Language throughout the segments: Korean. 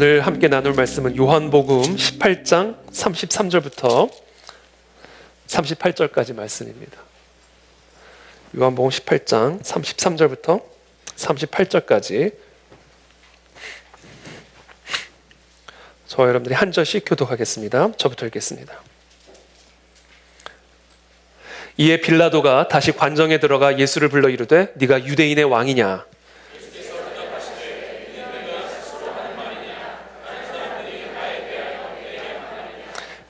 오늘 함께 나눌 말씀은 요한복음 18장 33절부터 38절까지 말씀입니다. 요한복음 18장 33절부터 38절까지 저와 여러분들이 한 절씩 교독하겠습니다. 저부터 읽겠습니다. 이에 빌라도가 다시 관정에 들어가 예수를 불러 이르되 네가 유대인의 왕이냐?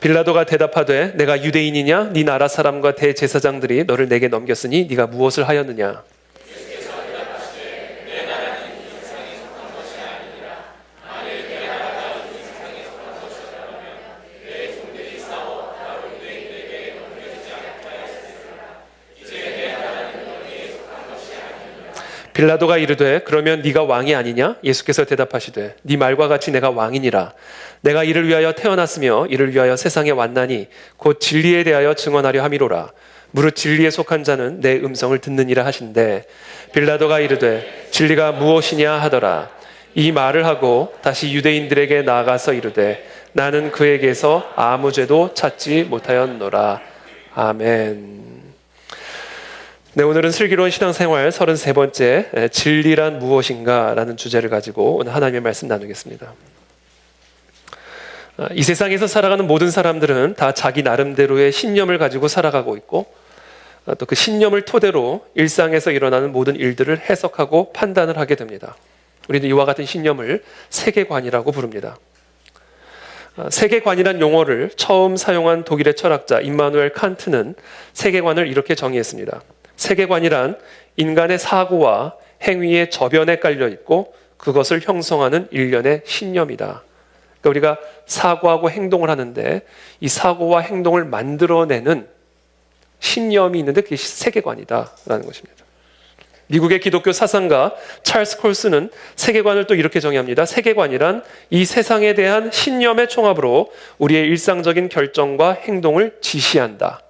빌라도가 대답하되 내가 유대인이냐? 네 나라 사람과 대제사장들이 너를 내게 넘겼으니 네가 무엇을 하였느냐? 빌라도가 이르되 그러면 네가 왕이 아니냐? 예수께서 대답하시되 네 말과 같이 내가 왕이니라. 내가 이를 위하여 태어났으며 이를 위하여 세상에 왔나니 곧 진리에 대하여 증언하려 함이로라. 무릇 진리에 속한 자는 내 음성을 듣느니라 하신대. 빌라도가 이르되 진리가 무엇이냐 하더라. 이 말을 하고 다시 유대인들에게 나아가서 이르되 나는 그에게서 아무 죄도 찾지 못하였노라. 아멘. 네, 오늘은 슬기로운 신앙생활 33번째 진리란 무엇인가 라는 주제를 가지고 오늘 하나님의 말씀 나누겠습니다. 이 세상에서 살아가는 모든 사람들은 다 자기 나름대로의 신념을 가지고 살아가고 있고 또 그 신념을 토대로 일상에서 일어나는 모든 일들을 해석하고 판단을 하게 됩니다. 우리는 이와 같은 신념을 세계관이라고 부릅니다. 세계관이란 용어를 처음 사용한 독일의 철학자 임마누엘 칸트는 세계관을 이렇게 정의했습니다. 세계관이란 인간의 사고와 행위의 저변에 깔려 있고 그것을 형성하는 일련의 신념이다. 그러니까 우리가 사고하고 행동을 하는데 이 사고와 행동을 만들어내는 신념이 있는데 그게 세계관이다라는 것입니다. 미국의 기독교 사상가 찰스 콜스는 세계관을 또 이렇게 정의합니다. 세계관이란 이 세상에 대한 신념의 총합으로 우리의 일상적인 결정과 행동을 지시한다.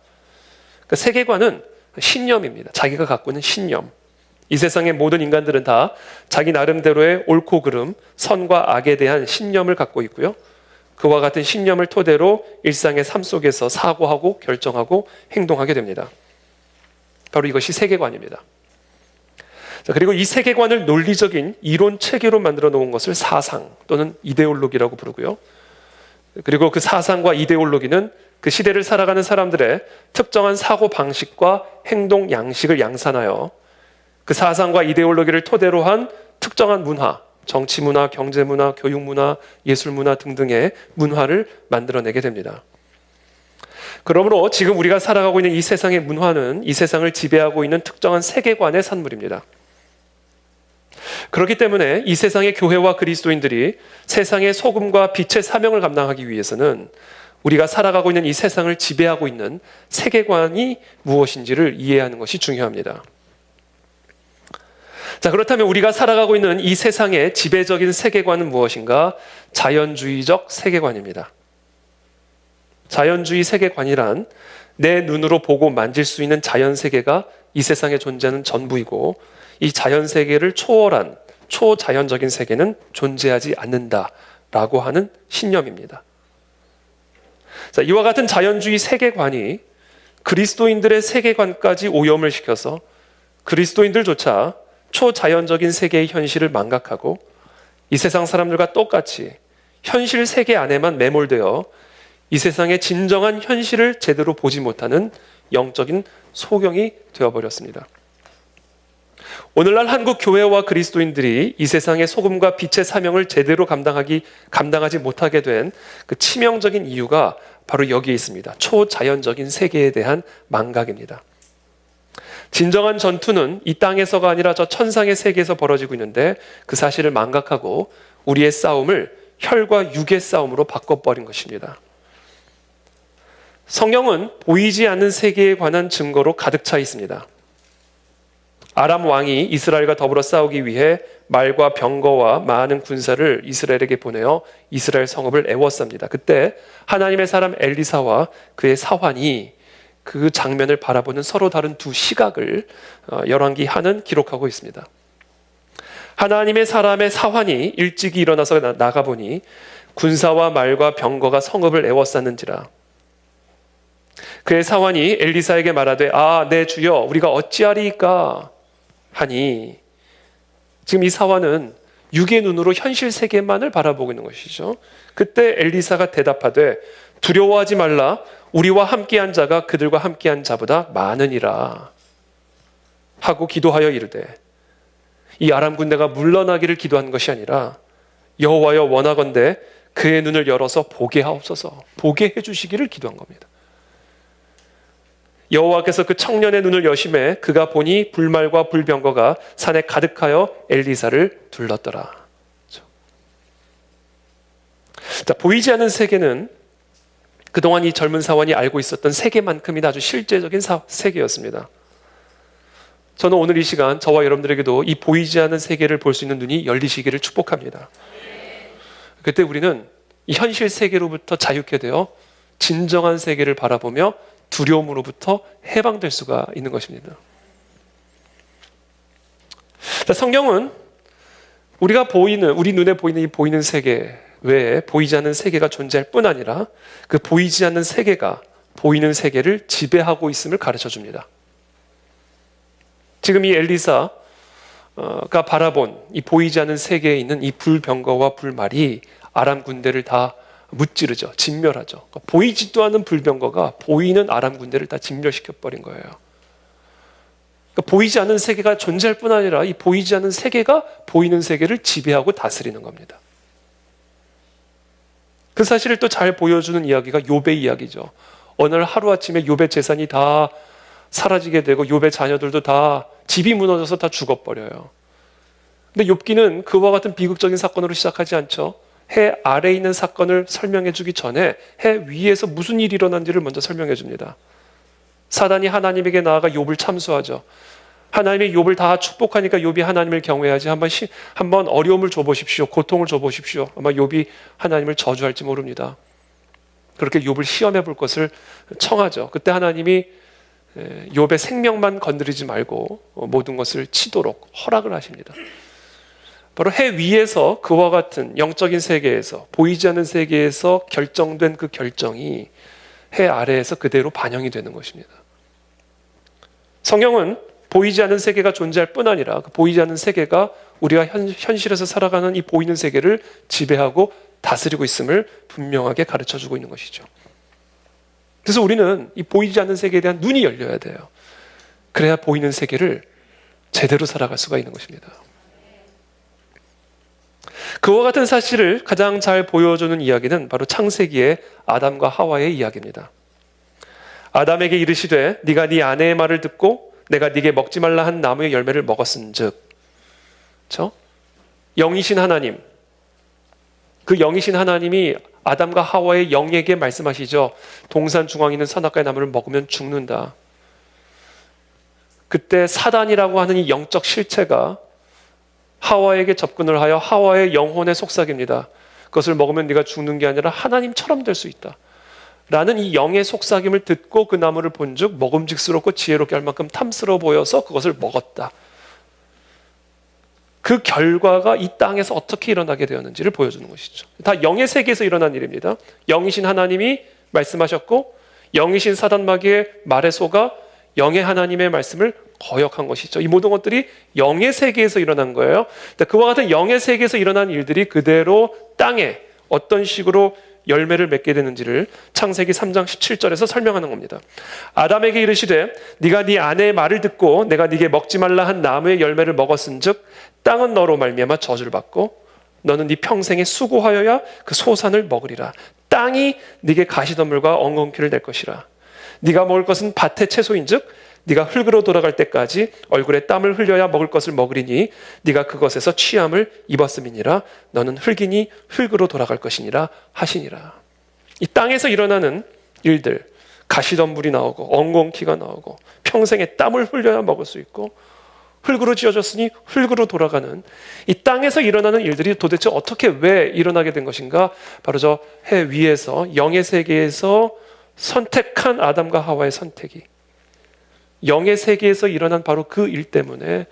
그러니까 세계관은 신념입니다. 자기가 갖고 있는 신념. 이 세상의 모든 인간들은 다 자기 나름대로의 옳고 그름, 선과 악에 대한 신념을 갖고 있고요. 그와 같은 신념을 토대로 일상의 삶 속에서 사고하고 결정하고 행동하게 됩니다. 바로 이것이 세계관입니다. 자, 그리고 이 세계관을 논리적인 이론 체계로 만들어 놓은 것을 사상 또는 이데올로기라고 부르고요. 그리고 그 사상과 이데올로기는 그 시대를 살아가는 사람들의 특정한 사고 방식과 행동 양식을 양산하여 그 사상과 이데올로기를 토대로 한 특정한 문화, 정치 문화, 경제 문화, 교육 문화, 예술 문화 등등의 문화를 만들어내게 됩니다. 그러므로 지금 우리가 살아가고 있는 이 세상의 문화는 이 세상을 지배하고 있는 특정한 세계관의 산물입니다. 그렇기 때문에 이 세상의 교회와 그리스도인들이 세상의 소금과 빛의 사명을 감당하기 위해서는 우리가 살아가고 있는 이 세상을 지배하고 있는 세계관이 무엇인지를 이해하는 것이 중요합니다. 자, 그렇다면 우리가 살아가고 있는 이 세상의 지배적인 세계관은 무엇인가? 자연주의적 세계관입니다. 자연주의 세계관이란 내 눈으로 보고 만질 수 있는 자연 세계가 이 세상에 존재하는 전부이고 이 자연 세계를 초월한 초자연적인 세계는 존재하지 않는다라고 하는 신념입니다. 자, 이와 같은 자연주의 세계관이 그리스도인들의 세계관까지 오염을 시켜서 그리스도인들조차 초자연적인 세계의 현실을 망각하고 이 세상 사람들과 똑같이 현실 세계 안에만 매몰되어 이 세상의 진정한 현실을 제대로 보지 못하는 영적인 소경이 되어버렸습니다. 오늘날 한국 교회와 그리스도인들이 이 세상의 소금과 빛의 사명을 제대로 감당하지 못하게 된 그 치명적인 이유가 바로 여기에 있습니다. 초자연적인 세계에 대한 망각입니다. 진정한 전투는 이 땅에서가 아니라 저 천상의 세계에서 벌어지고 있는데 그 사실을 망각하고 우리의 싸움을 혈과 육의 싸움으로 바꿔버린 것입니다. 성경은 보이지 않는 세계에 관한 증거로 가득 차 있습니다. 아람 왕이 이스라엘과 더불어 싸우기 위해 말과 병거와 많은 군사를 이스라엘에게 보내어 이스라엘 성읍을 애워쌉니다. 그때 하나님의 사람 엘리사와 그의 사환이 그 장면을 바라보는 서로 다른 두 시각을 열왕기 하는 기록하고 있습니다. 하나님의 사람의 사환이 일찍이 일어나서 나가보니 군사와 말과 병거가 성읍을 에워쌌는지라. 그의 사환이 엘리사에게 말하되 내 주여 우리가 어찌하리이까 하니, 지금 이 사환은 육의 눈으로 현실 세계만을 바라보고 있는 것이죠. 그때 엘리사가 대답하되 두려워하지 말라, 우리와 함께한 자가 그들과 함께한 자보다 많으니라 하고 기도하여 이르되, 이 아람 군대가 물러나기를 기도한 것이 아니라 여호와여 원하건대 그의 눈을 열어서 보게 하옵소서, 보게 해주시기를 기도한 겁니다. 여호와께서 그 청년의 눈을 여심해 그가 보니 불말과 불병거가 산에 가득하여 엘리사를 둘렀더라. 자, 보이지 않는 세계는 그동안 이 젊은 사원이 알고 있었던 세계만큼이나 아주 실제적인 세계였습니다. 저는 오늘 이 시간 저와 여러분들에게도 이 보이지 않는 세계를 볼 수 있는 눈이 열리시기를 축복합니다. 그때 우리는 이 현실 세계로부터 자유케 되어 진정한 세계를 바라보며 두려움으로부터 해방될 수가 있는 것입니다. 성경은 우리가 우리 눈에 보이는 이 보이는 세계 외에 보이지 않는 세계가 존재할 뿐 아니라 그 보이지 않는 세계가 보이는 세계를 지배하고 있음을 가르쳐 줍니다. 지금 이 엘리사가 바라본 이 보이지 않는 세계에 있는 이 불병거와 불말이 아람 군대를 다 무찌르죠. 진멸하죠. 그러니까 보이지도 않은 불병거가 보이는 아람 군대를 다 진멸시켜버린 거예요. 그러니까 보이지 않는 세계가 존재할 뿐 아니라 이 보이지 않는 세계가 보이는 세계를 지배하고 다스리는 겁니다. 그 사실을 또 잘 보여주는 이야기가 욥의 이야기죠. 어느 날 하루아침에 욥의 재산이 다 사라지게 되고 욥의 자녀들도 다 집이 무너져서 다 죽어버려요. 근데 욥기는 그와 같은 비극적인 사건으로 시작하지 않죠. 해 아래에 있는 사건을 설명해 주기 전에 해 위에서 무슨 일이 일어난지를 먼저 설명해 줍니다. 사단이 하나님에게 나아가 욥을 참수하죠. 하나님이 욥을 다 축복하니까 욥이 하나님을 경외하지, 한번 어려움을 줘보십시오, 고통을 줘보십시오. 아마 욥이 하나님을 저주할지 모릅니다. 그렇게 욥을 시험해 볼 것을 청하죠. 그때 하나님이 욥의 생명만 건드리지 말고 모든 것을 치도록 허락을 하십니다. 바로 해 위에서 그와 같은 영적인 세계에서, 보이지 않는 세계에서 결정된 그 결정이 해 아래에서 그대로 반영이 되는 것입니다. 성경은 보이지 않는 세계가 존재할 뿐 아니라 그 보이지 않는 세계가 우리가 현실에서 살아가는 이 보이는 세계를 지배하고 다스리고 있음을 분명하게 가르쳐주고 있는 것이죠. 그래서 우리는 이 보이지 않는 세계에 대한 눈이 열려야 돼요. 그래야 보이는 세계를 제대로 살아갈 수가 있는 것입니다. 그와 같은 사실을 가장 잘 보여주는 이야기는 바로 창세기의 아담과 하와의 이야기입니다. 아담에게 이르시되 네가 네 아내의 말을 듣고 내가 네게 먹지 말라 한 나무의 열매를 먹었은즉, 그렇죠? 영이신 하나님, 그 영이신 하나님이 아담과 하와의 영에게 말씀하시죠. 동산 중앙에 있는 선악과의 나무를 먹으면 죽는다. 그때 사단이라고 하는 이 영적 실체가 하와에게 접근을 하여 하와의 영혼의 속삭입니다. 그것을 먹으면 네가 죽는 게 아니라 하나님처럼 될 수 있다 라는 이 영의 속삭임을 듣고 그 나무를 본즉 먹음직스럽고 지혜롭게 할 만큼 탐스러워 보여서 그것을 먹었다. 그 결과가 이 땅에서 어떻게 일어나게 되었는지를 보여주는 것이죠. 다 영의 세계에서 일어난 일입니다. 영이신 하나님이 말씀하셨고 영이신 사단 마귀의 말에 속아 영의 하나님의 말씀을 거역한 것이죠. 이 모든 것들이 영의 세계에서 일어난 거예요. 그와 같은 영의 세계에서 일어난 일들이 그대로 땅에 어떤 식으로 열매를 맺게 되는지를 창세기 3장 17절에서 설명하는 겁니다. 아담에게 이르시되 네가 네 아내의 말을 듣고 내가 네게 먹지 말라 한 나무의 열매를 먹었은즉 땅은 너로 말미암아 저주를 받고 너는 네 평생에 수고하여야 그 소산을 먹으리라. 땅이 네게 가시덤불과 엉겅퀴를 낼 것이라. 네가 먹을 것은 밭의 채소인즉 네가 흙으로 돌아갈 때까지 얼굴에 땀을 흘려야 먹을 것을 먹으리니 네가 그것에서 취함을 입었음이니라. 너는 흙이니 흙으로 돌아갈 것이니라 하시니라. 이 땅에서 일어나는 일들, 가시덤불이 나오고 엉겅퀴가 나오고 평생에 땀을 흘려야 먹을 수 있고 흙으로 지어졌으니 흙으로 돌아가는 이 땅에서 일어나는 일들이 도대체 어떻게 왜 일어나게 된 것인가? 바로 저 해 위에서 영의 세계에서 선택한 아담과 하와의 선택이, 영의 세계에서 일어난 바로 그 일 때문에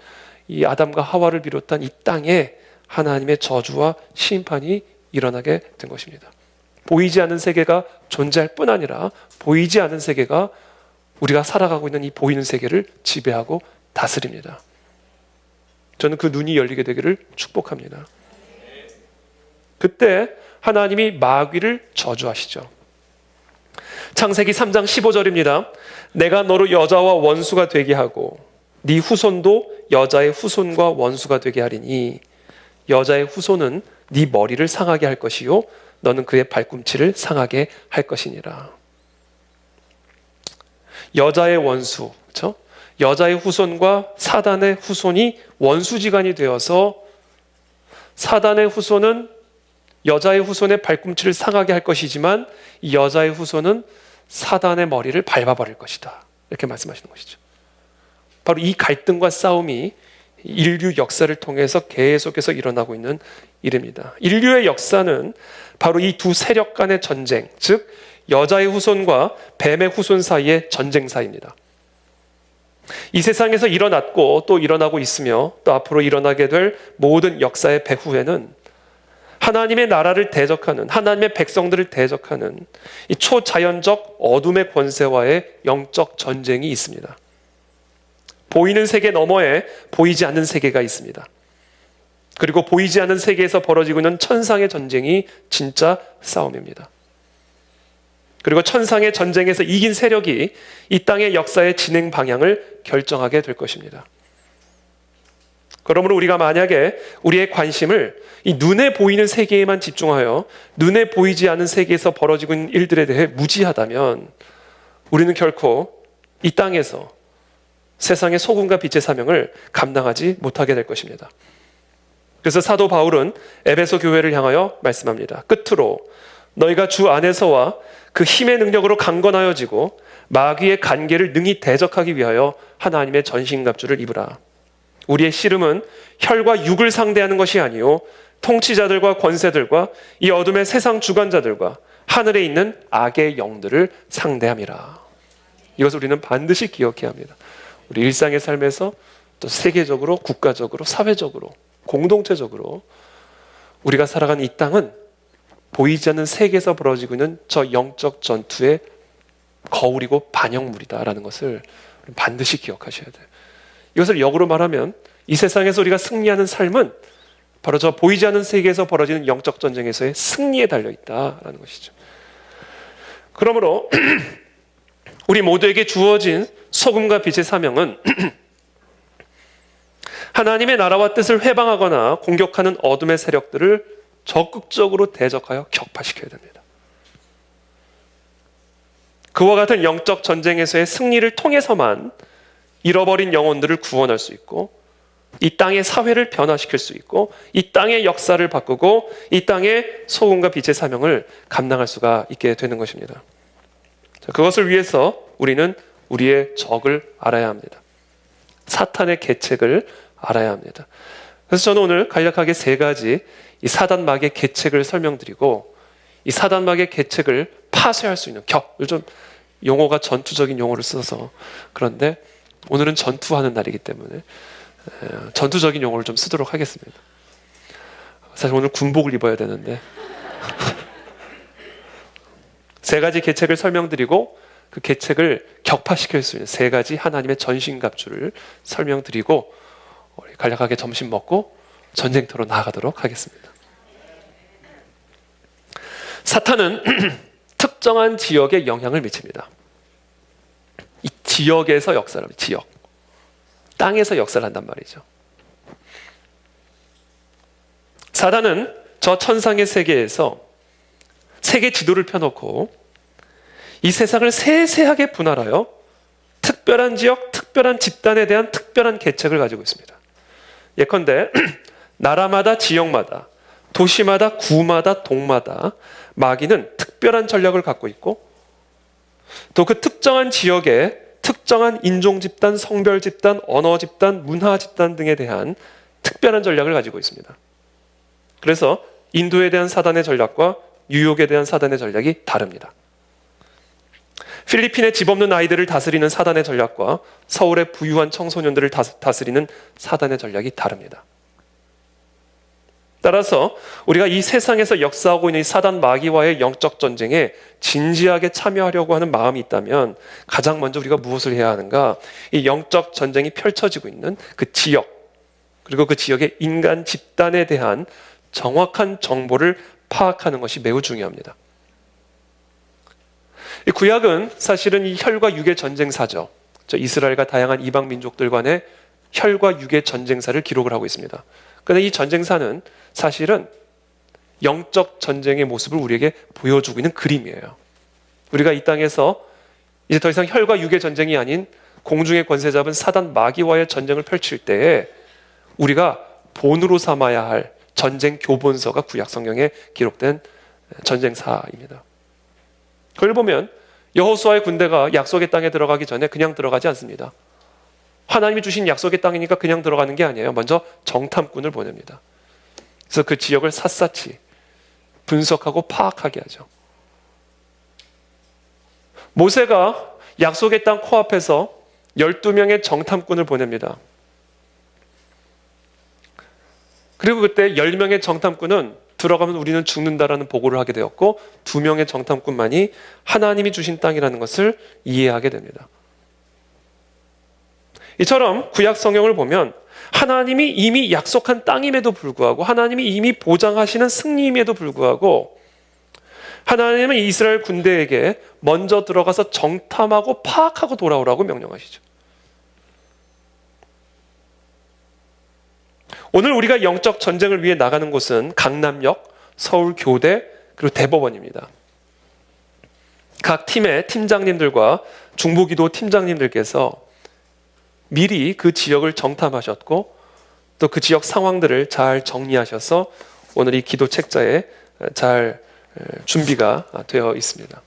이 아담과 하와를 비롯한 이 땅에 하나님의 저주와 심판이 일어나게 된 것입니다. 보이지 않는 세계가 존재할 뿐 아니라 보이지 않는 세계가 우리가 살아가고 있는 이 보이는 세계를 지배하고 다스립니다. 저는 그 눈이 열리게 되기를 축복합니다. 그때 하나님이 마귀를 저주하시죠. 창세기 3장 15절입니다. 내가 너로 여자와 원수가 되게 하고 네 후손도 여자의 후손과 원수가 되게 하리니 여자의 후손은 네 머리를 상하게 할 것이요 너는 그의 발꿈치를 상하게 할 것이니라. 여자의 원수, 그렇죠? 여자의 후손과 사단의 후손이 원수지간이 되어서 사단의 후손은 여자의 후손의 발꿈치를 상하게 할 것이지만 이 여자의 후손은 사단의 머리를 밟아버릴 것이다. 이렇게 말씀하시는 것이죠. 바로 이 갈등과 싸움이 인류 역사를 통해서 계속해서 일어나고 있는 일입니다. 인류의 역사는 바로 이 두 세력 간의 전쟁, 즉 여자의 후손과 뱀의 후손 사이의 전쟁사입니다. 이 세상에서 일어났고 또 일어나고 있으며 또 앞으로 일어나게 될 모든 역사의 배후에는 하나님의 나라를 대적하는, 하나님의 백성들을 대적하는 이 초자연적 어둠의 권세와의 영적 전쟁이 있습니다. 보이는 세계 너머에 보이지 않는 세계가 있습니다. 그리고 보이지 않는 세계에서 벌어지고 있는 천상의 전쟁이 진짜 싸움입니다. 그리고 천상의 전쟁에서 이긴 세력이 이 땅의 역사의 진행 방향을 결정하게 될 것입니다. 그러므로 우리가 만약에 우리의 관심을 이 눈에 보이는 세계에만 집중하여 눈에 보이지 않는 세계에서 벌어지고 있는 일들에 대해 무지하다면 우리는 결코 이 땅에서 세상의 소금과 빛의 사명을 감당하지 못하게 될 것입니다. 그래서 사도 바울은 에베소 교회를 향하여 말씀합니다. 끝으로 너희가 주 안에서와 그 힘의 능력으로 강건하여지고 마귀의 간계를 능히 대적하기 위하여 하나님의 전신갑주를 입으라. 우리의 씨름은 혈과 육을 상대하는 것이 아니요 통치자들과 권세들과 이 어둠의 세상 주관자들과 하늘에 있는 악의 영들을 상대함이라. 이것을 우리는 반드시 기억해야 합니다. 우리 일상의 삶에서 또 세계적으로, 국가적으로, 사회적으로, 공동체적으로 우리가 살아가는 이 땅은 보이지 않는 세계에서 벌어지고 있는 저 영적 전투의 거울이고 반영물이다라는 것을 반드시 기억하셔야 돼요. 이것을 역으로 말하면 이 세상에서 우리가 승리하는 삶은 바로 저 보이지 않는 세계에서 벌어지는 영적 전쟁에서의 승리에 달려있다라는 것이죠. 그러므로 우리 모두에게 주어진 소금과 빛의 사명은 하나님의 나라와 뜻을 회방하거나 공격하는 어둠의 세력들을 적극적으로 대적하여 격파시켜야 됩니다. 그와 같은 영적 전쟁에서의 승리를 통해서만 잃어버린 영혼들을 구원할 수 있고 이 땅의 사회를 변화시킬 수 있고 이 땅의 역사를 바꾸고 이 땅의 소금과 빛의 사명을 감당할 수가 있게 되는 것입니다. 그것을 위해서 우리는 우리의 적을 알아야 합니다. 사탄의 계책을 알아야 합니다. 그래서 저는 오늘 간략하게 세 가지 이 사단막의 계책을 설명드리고 이 사단막의 계책을 파쇄할 수 있는 요즘 용어가 전투적인 용어를 써서 그런데 오늘은 전투하는 날이기 때문에 전투적인 용어를 좀 쓰도록 하겠습니다. 사실 오늘 군복을 입어야 되는데 세 가지 계책을 설명드리고 그 계책을 격파시킬 수 있는 세 가지 하나님의 전신갑주를 설명드리고 간략하게 점심 먹고 전쟁터로 나아가도록 하겠습니다. 사탄은 특정한 지역에 영향을 미칩니다. 이 지역에서 역사를 합니다. 지역. 땅에서 역사를 한단 말이죠. 사단은 저 천상의 세계에서 세계 지도를 펴놓고 이 세상을 세세하게 분할하여 특별한 지역, 특별한 집단에 대한 특별한 계책을 가지고 있습니다. 예컨대 나라마다, 지역마다, 도시마다, 구마다, 동마다 마귀는 특별한 전략을 갖고 있고 또 그 특정한 지역에 특정한 인종 집단, 성별 집단, 언어 집단, 문화 집단 등에 대한 특별한 전략을 가지고 있습니다. 그래서 인도에 대한 사단의 전략과 뉴욕에 대한 사단의 전략이 다릅니다. 필리핀의 집 없는 아이들을 다스리는 사단의 전략과 서울의 부유한 청소년들을 다스리는 사단의 전략이 다릅니다. 따라서 우리가 이 세상에서 역사하고 있는 이 사단 마귀와의 영적 전쟁에 진지하게 참여하려고 하는 마음이 있다면 가장 먼저 우리가 무엇을 해야 하는가? 이 영적 전쟁이 펼쳐지고 있는 그 지역, 그리고 그 지역의 인간 집단에 대한 정확한 정보를 파악하는 것이 매우 중요합니다. 이 구약은 사실은 이 혈과 육의 전쟁사죠. 이스라엘과 다양한 이방 민족들 간의 혈과 육의 전쟁사를 기록을 하고 있습니다. 그런데 이 전쟁사는 사실은 영적 전쟁의 모습을 우리에게 보여주고 있는 그림이에요. 우리가 이 땅에서 이제 더 이상 혈과 육의 전쟁이 아닌 공중의 권세 잡은 사단 마귀와의 전쟁을 펼칠 때에 우리가 본으로 삼아야 할 전쟁 교본서가 구약 성경에 기록된 전쟁사입니다. 그걸 보면 여호수아의 군대가 약속의 땅에 들어가기 전에 그냥 들어가지 않습니다. 하나님이 주신 약속의 땅이니까 그냥 들어가는 게 아니에요. 먼저 정탐꾼을 보냅니다. 그래서 그 지역을 샅샅이 분석하고 파악하게 하죠. 모세가 약속의 땅 코앞에서 12명의 정탐꾼을 보냅니다. 그리고 그때 10명의 정탐꾼은 들어가면 우리는 죽는다라는 보고를 하게 되었고 2명의 정탐꾼만이 하나님이 주신 땅이라는 것을 이해하게 됩니다. 이처럼 구약 성경을 보면 하나님이 이미 약속한 땅임에도 불구하고 하나님이 이미 보장하시는 승리임에도 불구하고 하나님은 이스라엘 군대에게 먼저 들어가서 정탐하고 파악하고 돌아오라고 명령하시죠. 오늘 우리가 영적 전쟁을 위해 나가는 곳은 강남역, 서울교대, 그리고 대법원입니다. 각 팀의 팀장님들과 중보기도 팀장님들께서 미리 그 지역을 정탐하셨고 또 그 지역 상황들을 잘 정리하셔서 오늘 이 기도 책자에 잘 준비가 되어 있습니다.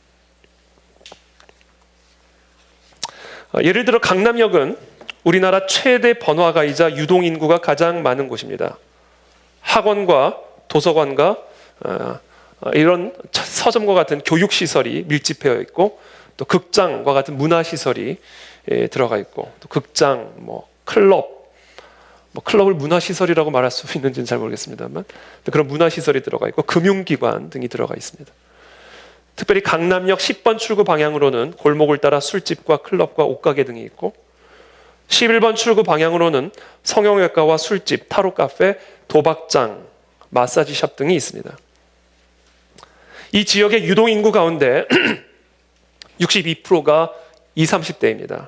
예를 들어 강남역은 우리나라 최대 번화가이자 유동인구가 가장 많은 곳입니다. 학원과 도서관과 이런 서점과 같은 교육시설이 밀집되어 있고 또 극장과 같은 문화시설이 들어가 있고 또 극장, 클럽, 클럽을 문화시설이라고 말할 수 있는지는 잘 모르겠습니다만 그런 문화시설이 들어가 있고 금융기관 등이 들어가 있습니다. 특별히 강남역 10번 출구 방향으로는 골목을 따라 술집과 클럽과 옷가게 등이 있고 11번 출구 방향으로는 성형외과와 술집, 타로 카페, 도박장, 마사지샵 등이 있습니다. 이 지역의 유동인구 가운데 62%가 20, 30대입니다.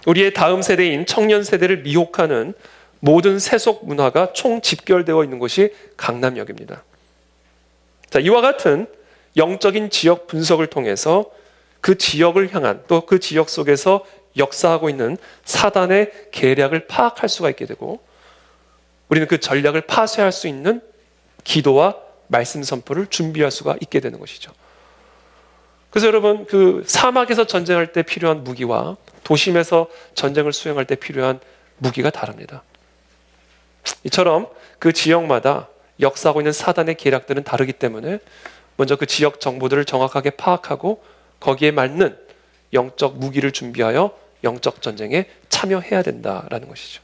우리의 다음 세대인 청년 세대를 미혹하는 모든 세속 문화가 총 집결되어 있는 곳이 강남역입니다. 자, 이와 같은 영적인 지역 분석을 통해서 그 지역을 향한 또 그 지역 속에서 역사하고 있는 사단의 계략을 파악할 수가 있게 되고 우리는 그 전략을 파쇄할 수 있는 기도와 말씀 선포를 준비할 수가 있게 되는 것이죠. 그래서 여러분 그 사막에서 전쟁할 때 필요한 무기와 도심에서 전쟁을 수행할 때 필요한 무기가 다릅니다. 이처럼 그 지역마다 역사하고 있는 사단의 계략들은 다르기 때문에 먼저 그 지역 정보들을 정확하게 파악하고 거기에 맞는 영적 무기를 준비하여 영적 전쟁에 참여해야 된다라는 것이죠.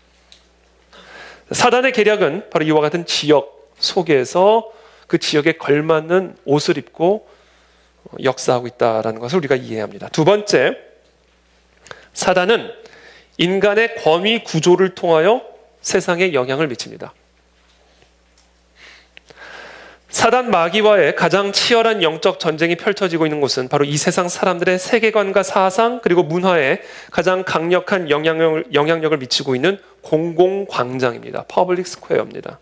사단의 계략은 바로 이와 같은 지역 속에서 그 지역에 걸맞는 옷을 입고 역사하고 있다라는 것을 우리가 이해해야 합니다. 두 번째, 사단은 인간의 권위 구조를 통하여 세상에 영향을 미칩니다. 사단 마귀와의 가장 치열한 영적 전쟁이 펼쳐지고 있는 곳은 바로 이 세상 사람들의 세계관과 사상 그리고 문화에 가장 강력한 영향력을 미치고 있는 공공광장입니다. 퍼블릭 스퀘어입니다.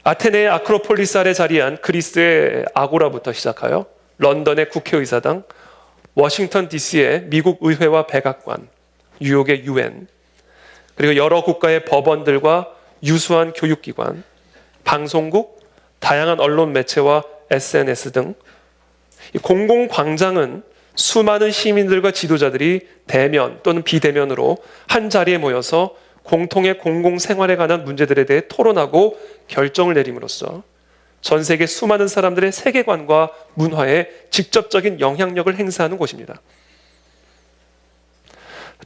아테네의 아크로폴리스 아래 자리한 그리스의 아고라부터 시작하여 런던의 국회의사당, 워싱턴 DC의 미국 의회와 백악관, 뉴욕의 UN, 그리고 여러 국가의 법원들과 유수한 교육기관, 방송국, 다양한 언론 매체와 SNS 등 공공광장은 수많은 시민들과 지도자들이 대면 또는 비대면으로 한 자리에 모여서 공통의 공공생활에 관한 문제들에 대해 토론하고 결정을 내림으로써 전 세계 수많은 사람들의 세계관과 문화에 직접적인 영향력을 행사하는 곳입니다.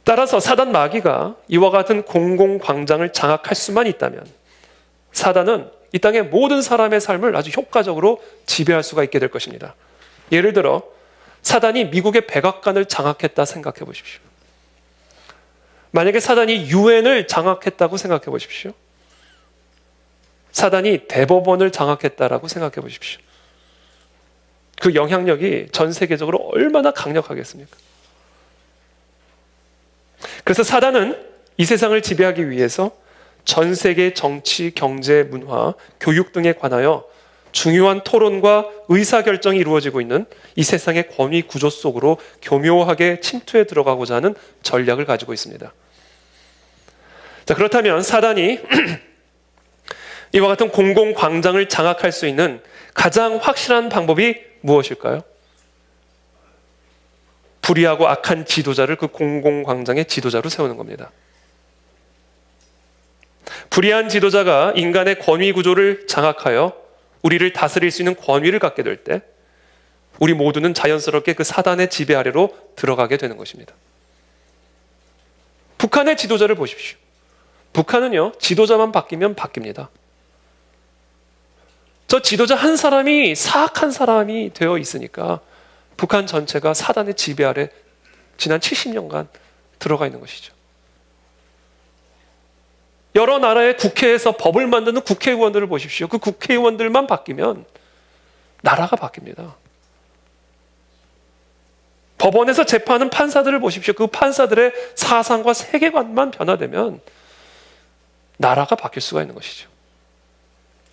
따라서 사단 마귀가 이와 같은 공공광장을 장악할 수만 있다면 사단은 이 땅의 모든 사람의 삶을 아주 효과적으로 지배할 수가 있게 될 것입니다. 예를 들어 사단이 미국의 백악관을 장악했다 생각해 보십시오. 만약에 사단이 유엔을 장악했다고 생각해 보십시오. 사단이 대법원을 장악했다라고 생각해 보십시오. 그 영향력이 전 세계적으로 얼마나 강력하겠습니까? 그래서 사단은 이 세상을 지배하기 위해서 전 세계 정치, 경제, 문화, 교육 등에 관하여 중요한 토론과 의사결정이 이루어지고 있는 이 세상의 권위 구조 속으로 교묘하게 침투해 들어가고자 하는 전략을 가지고 있습니다. 자, 그렇다면 사단이 이와 같은 공공광장을 장악할 수 있는 가장 확실한 방법이 무엇일까요? 불의하고 악한 지도자를 그 공공광장의 지도자로 세우는 겁니다. 불의한 지도자가 인간의 권위 구조를 장악하여 우리를 다스릴 수 있는 권위를 갖게 될 때 우리 모두는 자연스럽게 그 사단의 지배 아래로 들어가게 되는 것입니다. 북한의 지도자를 보십시오. 북한은요, 지도자만 바뀌면 바뀝니다. 저 지도자 한 사람이 사악한 사람이 되어 있으니까 북한 전체가 사단의 지배 아래 지난 70년간 들어가 있는 것이죠. 여러 나라의 국회에서 법을 만드는 국회의원들을 보십시오. 그 국회의원들만 바뀌면 나라가 바뀝니다. 법원에서 재판하는 판사들을 보십시오. 그 판사들의 사상과 세계관만 변화되면 나라가 바뀔 수가 있는 것이죠.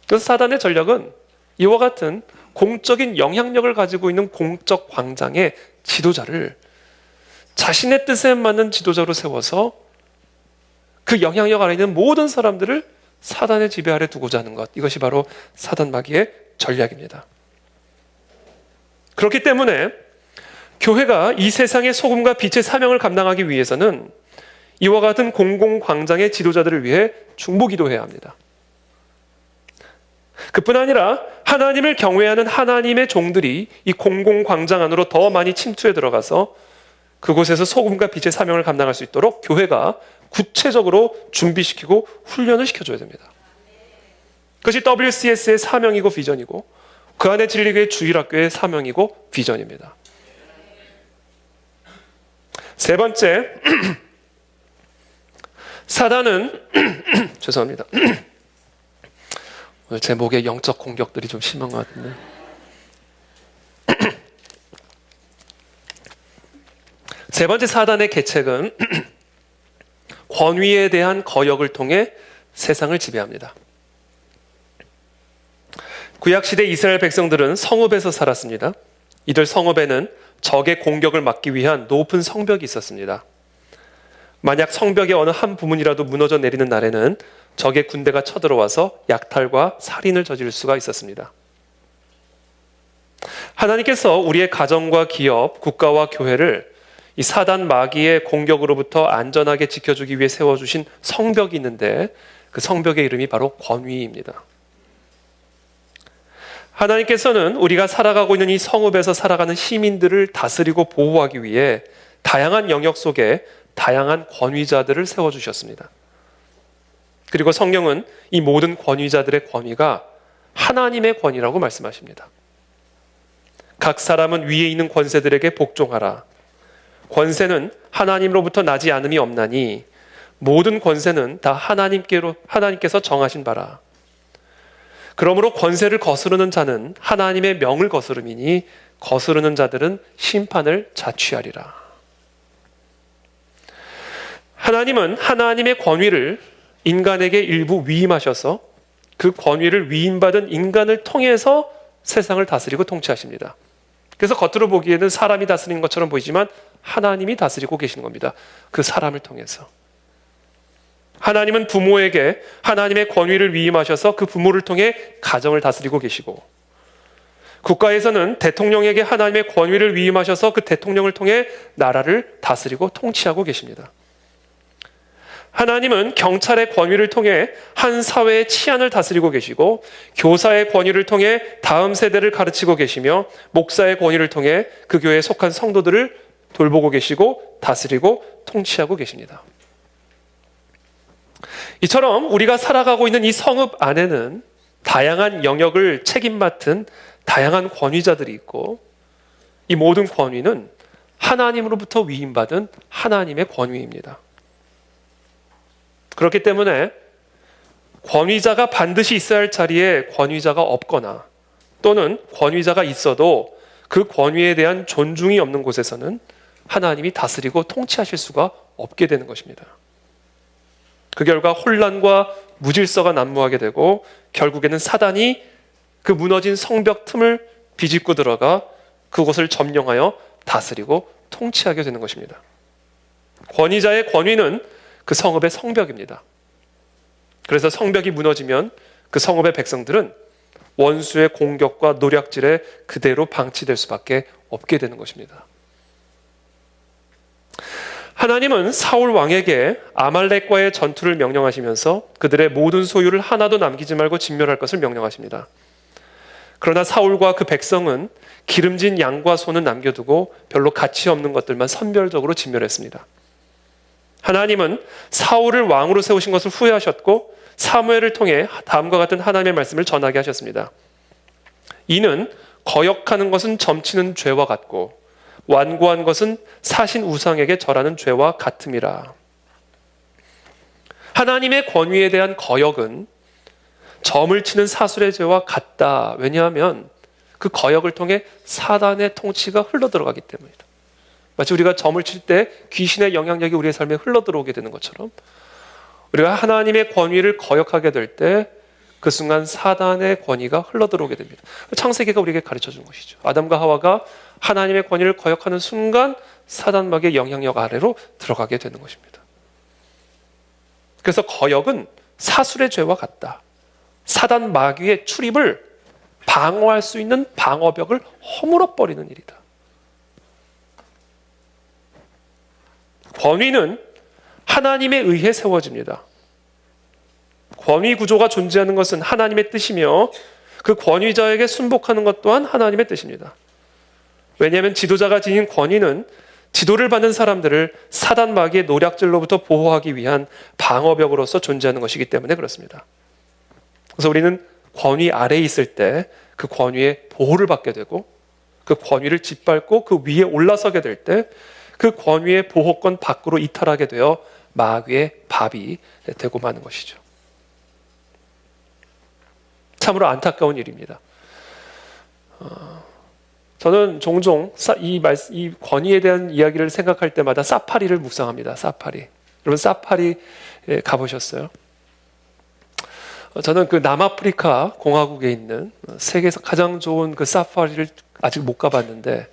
그래서 사단의 전략은 이와 같은 공적인 영향력을 가지고 있는 공적 광장의 지도자를 자신의 뜻에 맞는 지도자로 세워서 그 영향력 아래 있는 모든 사람들을 사단의 지배 아래 두고자 하는 것, 이것이 바로 사단 마귀의 전략입니다. 그렇기 때문에 교회가 이 세상의 소금과 빛의 사명을 감당하기 위해서는 이와 같은 공공광장의 지도자들을 위해 중보기도해야 합니다. 그뿐 아니라 하나님을 경외하는 하나님의 종들이 이 공공광장 안으로 더 많이 침투해 들어가서 그곳에서 소금과 빛의 사명을 감당할 수 있도록 교회가 구체적으로 준비시키고 훈련을 시켜줘야 됩니다. 그것이 WCS의 사명이고 비전이고 그 안에 진리교회 주일학교의 사명이고 비전입니다. 세 번째, 사단은 죄송합니다. 오늘 제 목에 영적 공격들이 좀 심한 것 같은데. 세 번째 사단의 계책은 권위에 대한 거역을 통해 세상을 지배합니다. 구약시대 이스라엘 백성들은 성읍에서 살았습니다. 이들 성읍에는 적의 공격을 막기 위한 높은 성벽이 있었습니다. 만약 성벽의 어느 한 부분이라도 무너져 내리는 날에는 적의 군대가 쳐들어와서 약탈과 살인을 저지를 수가 있었습니다. 하나님께서 우리의 가정과 기업, 국가와 교회를 이 사단 마귀의 공격으로부터 안전하게 지켜주기 위해 세워주신 성벽이 있는데 그 성벽의 이름이 바로 권위입니다. 하나님께서는 우리가 살아가고 있는 이 성읍에서 살아가는 시민들을 다스리고 보호하기 위해 다양한 영역 속에 다양한 권위자들을 세워주셨습니다. 그리고 성경은 이 모든 권위자들의 권위가 하나님의 권위라고 말씀하십니다. 각 사람은 위에 있는 권세들에게 복종하라. 권세는 하나님으로부터 나지 않음이 없나니 모든 권세는 다 하나님께서 정하신 바라. 그러므로 권세를 거스르는 자는 하나님의 명을 거스름이니 거스르는 자들은 심판을 자취하리라. 하나님은 하나님의 권위를 인간에게 일부 위임하셔서 그 권위를 위임받은 인간을 통해서 세상을 다스리고 통치하십니다. 그래서 겉으로 보기에는 사람이 다스리는 것처럼 보이지만 하나님이 다스리고 계시는 겁니다. 그 사람을 통해서. 하나님은 부모에게 하나님의 권위를 위임하셔서 그 부모를 통해 가정을 다스리고 계시고, 국가에서는 대통령에게 하나님의 권위를 위임하셔서 그 대통령을 통해 나라를 다스리고 통치하고 계십니다. 하나님은 경찰의 권위를 통해 한 사회의 치안을 다스리고 계시고, 교사의 권위를 통해 다음 세대를 가르치고 계시며, 목사의 권위를 통해 그 교회에 속한 성도들을 돌보고 계시고 다스리고 통치하고 계십니다. 이처럼 우리가 살아가고 있는 이 성읍 안에는 다양한 영역을 책임맡은 다양한 권위자들이 있고, 이 모든 권위는 하나님으로부터 위임받은 하나님의 권위입니다. 그렇기 때문에 권위자가 반드시 있어야 할 자리에 권위자가 없거나, 또는 권위자가 있어도 그 권위에 대한 존중이 없는 곳에서는 하나님이 다스리고 통치하실 수가 없게 되는 것입니다. 그 결과 혼란과 무질서가 난무하게 되고, 결국에는 사단이 그 무너진 성벽 틈을 비집고 들어가 그곳을 점령하여 다스리고 통치하게 되는 것입니다. 권위자의 권위는 그 성읍의 성벽입니다. 그래서 성벽이 무너지면 그 성읍의 백성들은 원수의 공격과 노략질에 그대로 방치될 수밖에 없게 되는 것입니다. 하나님은 사울 왕에게 아말렉과의 전투를 명령하시면서 그들의 모든 소유를 하나도 남기지 말고 진멸할 것을 명령하십니다. 그러나 사울과 그 백성은 기름진 양과 소는 남겨두고 별로 가치 없는 것들만 선별적으로 진멸했습니다. 하나님은 사울을 왕으로 세우신 것을 후회하셨고, 사무엘을 통해 다음과 같은 하나님의 말씀을 전하게 하셨습니다. 이는 거역하는 것은 점치는 죄와 같고, 완고한 것은 사신 우상에게 절하는 죄와 같음이라. 하나님의 권위에 대한 거역은 점을 치는 사술의 죄와 같다. 왜냐하면 그 거역을 통해 사단의 통치가 흘러들어가기 때문이다. 마치 우리가 점을 칠 때 귀신의 영향력이 우리의 삶에 흘러들어오게 되는 것처럼, 우리가 하나님의 권위를 거역하게 될 때 그 순간 사단의 권위가 흘러들어오게 됩니다. 창세기가 우리에게 가르쳐준 것이죠. 아담과 하와가 하나님의 권위를 거역하는 순간 사단막의 영향력 아래로 들어가게 되는 것입니다. 그래서 거역은 사술의 죄와 같다. 사단 마귀의 출입을 방어할 수 있는 방어벽을 허물어버리는 일이다. 권위는 하나님에 의해 세워집니다. 권위 구조가 존재하는 것은 하나님의 뜻이며, 그 권위자에게 순복하는 것 또한 하나님의 뜻입니다. 왜냐하면 지도자가 지닌 권위는 지도를 받는 사람들을 사단 마귀의 노략질로부터 보호하기 위한 방어벽으로서 존재하는 것이기 때문에 그렇습니다. 그래서 우리는 권위 아래에 있을 때 그 권위의 보호를 받게 되고, 그 권위를 짓밟고 그 위에 올라서게 될 때 그 권위의 보호권 밖으로 이탈하게 되어 마귀의 밥이 되고 마는 것이죠. 참으로 안타까운 일입니다. 저는 종종 이 권위에 대한 이야기를 생각할 때마다 사파리를 묵상합니다. 사파리. 여러분 사파리 가보셨어요? 저는 그 남아프리카 공화국에 있는 세계에서 가장 좋은 그 사파리를 아직 못 가봤는데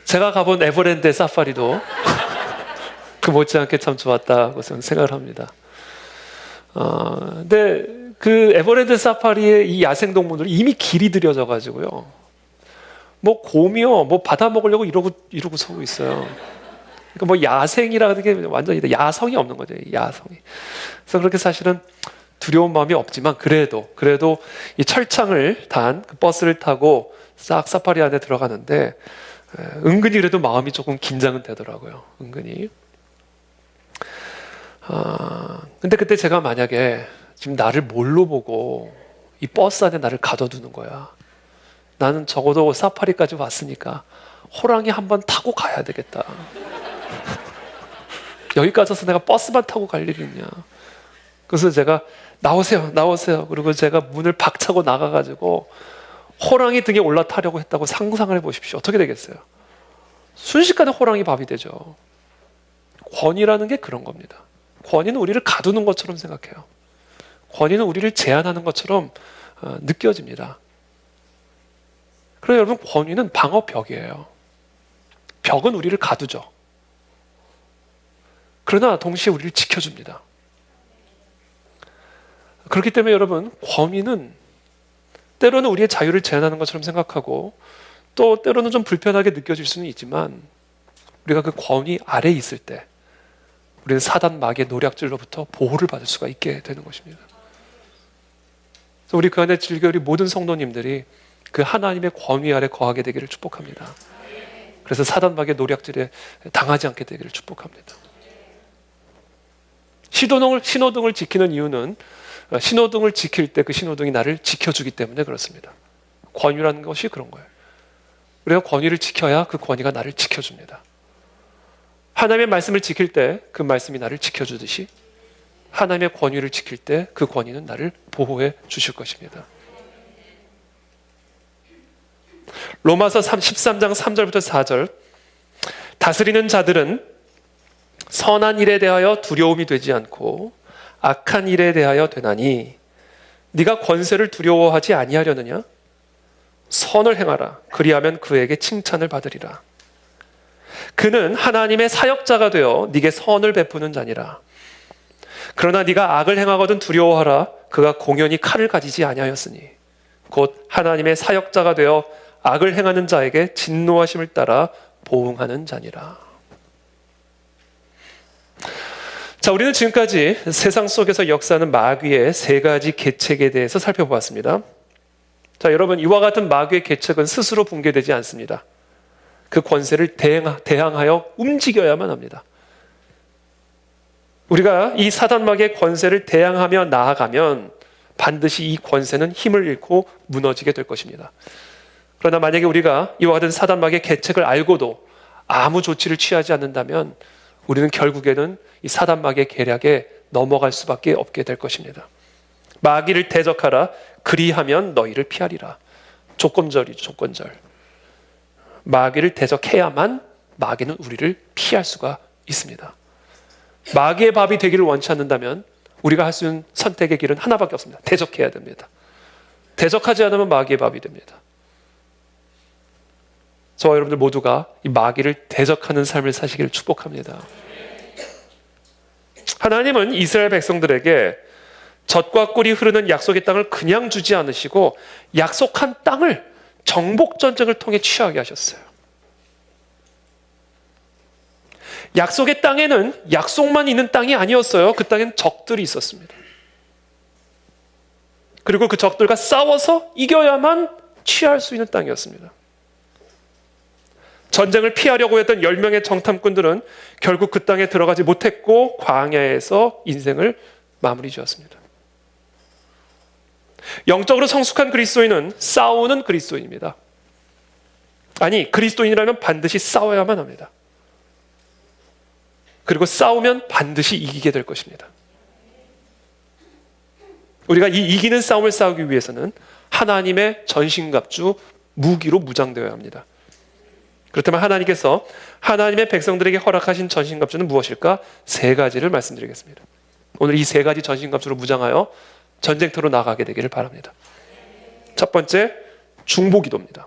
제가 가본 에버랜드 사파리도 그 못지않게 참 좋았다고 저는 생각을 합니다. 근데 그 에버랜드 사파리의 이 야생동물들이 이미 길이 들여져 가지고요, 뭐 곰이요, 뭐 받아 먹으려고 이러고 서고 있어요. 그러니까 뭐 야생이라는 게 완전히 야성이 없는 거죠. 야성이. 그래서 그렇게 사실은 두려운 마음이 없지만, 그래도 이 철창을 단 그 버스를 타고 싹 사파리 안에 들어가는데 은근히 그래도 마음이 조금 긴장은 되더라고요. 은근히. 근데 그때 제가 만약에 지금 나를 뭘로 보고 이 버스 안에 나를 가둬두는 거야. 나는 적어도 사파리까지 왔으니까 호랑이 한번 타고 가야 되겠다. 여기까지 와서 내가 버스만 타고 갈 일이 있냐. 그래서 제가 나오세요. 그리고 제가 문을 박차고 나가가지고 호랑이 등에 올라타려고 했다고 상상을 해보십시오. 어떻게 되겠어요? 순식간에 호랑이 밥이 되죠. 권위라는 게 그런 겁니다. 권위는 우리를 가두는 것처럼 생각해요. 권위는 우리를 제한하는 것처럼 느껴집니다. 그래서 여러분, 권위는 방어벽이에요. 벽은 우리를 가두죠. 그러나 동시에 우리를 지켜줍니다. 그렇기 때문에 여러분, 권위는 때로는 우리의 자유를 제한하는 것처럼 생각하고, 또 때로는 좀 불편하게 느껴질 수는 있지만, 우리가 그 권위 아래에 있을 때 우리는 사단 마귀의 노략질로부터 보호를 받을 수가 있게 되는 것입니다. 그래서 우리 그 안에 즐겨 우리 모든 성도님들이 그 하나님의 권위 아래 거하게 되기를 축복합니다. 그래서 사단 마귀의 노략질에 당하지 않게 되기를 축복합니다. 신호등을 지키는 이유는 신호등을 지킬 때 그 신호등이 나를 지켜주기 때문에 그렇습니다. 권위라는 것이 그런 거예요. 우리가 권위를 지켜야 그 권위가 나를 지켜줍니다. 하나님의 말씀을 지킬 때 그 말씀이 나를 지켜주듯이 하나님의 권위를 지킬 때 그 권위는 나를 보호해 주실 것입니다. 로마서 13장 3절부터 4절, 다스리는 자들은 선한 일에 대하여 두려움이 되지 않고 악한 일에 대하여 되나니 네가 권세를 두려워하지 아니하려느냐? 선을 행하라. 그리하면 그에게 칭찬을 받으리라. 그는 하나님의 사역자가 되어 네게 선을 베푸는 자니라. 그러나 네가 악을 행하거든 두려워하라. 그가 공연히 칼을 가지지 아니하였으니 곧 하나님의 사역자가 되어 악을 행하는 자에게 진노하심을 따라 보응하는 자니라. 자, 우리는 지금까지 세상 속에서 역사하는 마귀의 세 가지 계책에 대해서 살펴보았습니다. 자, 여러분, 이와 같은 마귀의 계책은 스스로 붕괴되지 않습니다. 그 권세를 대항하여 움직여야만 합니다. 우리가 이 사단 마귀의 권세를 대항하며 나아가면 반드시 이 권세는 힘을 잃고 무너지게 될 것입니다. 그러나 만약에 우리가 이와 같은 사단 마귀의 계책을 알고도 아무 조치를 취하지 않는다면 우리는 결국에는 이 사단 마귀의 계략에 넘어갈 수밖에 없게 될 것입니다. 마귀를 대적하라. 그리하면 너희를 피하리라. 조건절이죠, 조건절. 마귀를 대적해야만 마귀는 우리를 피할 수가 있습니다. 마귀의 밥이 되기를 원치 않는다면 우리가 할 수 있는 선택의 길은 하나밖에 없습니다. 대적해야 됩니다. 대적하지 않으면 마귀의 밥이 됩니다. 저와 여러분들 모두가 이 마귀를 대적하는 삶을 사시기를 축복합니다. 하나님은 이스라엘 백성들에게 젖과 꿀이 흐르는 약속의 땅을 그냥 주지 않으시고 약속한 땅을 정복 전쟁을 통해 취하게 하셨어요. 약속의 땅에는 약속만 있는 땅이 아니었어요. 그 땅에는 적들이 있었습니다. 그리고 그 적들과 싸워서 이겨야만 취할 수 있는 땅이었습니다. 전쟁을 피하려고 했던 10명의 정탐꾼들은 결국 그 땅에 들어가지 못했고 광야에서 인생을 마무리 지었습니다. 영적으로 성숙한 그리스도인은 싸우는 그리스도인입니다. 아니, 그리스도인이라면 반드시 싸워야만 합니다. 그리고 싸우면 반드시 이기게 될 것입니다. 우리가 이 이기는 싸움을 싸우기 위해서는 하나님의 전신갑주 무기로 무장되어야 합니다. 그렇다면 하나님께서 하나님의 백성들에게 허락하신 전신갑주는 무엇일까? 세 가지를 말씀드리겠습니다. 오늘 이 세 가지 전신갑주로 무장하여 전쟁터로 나가게 되기를 바랍니다. 첫 번째, 중보기도입니다.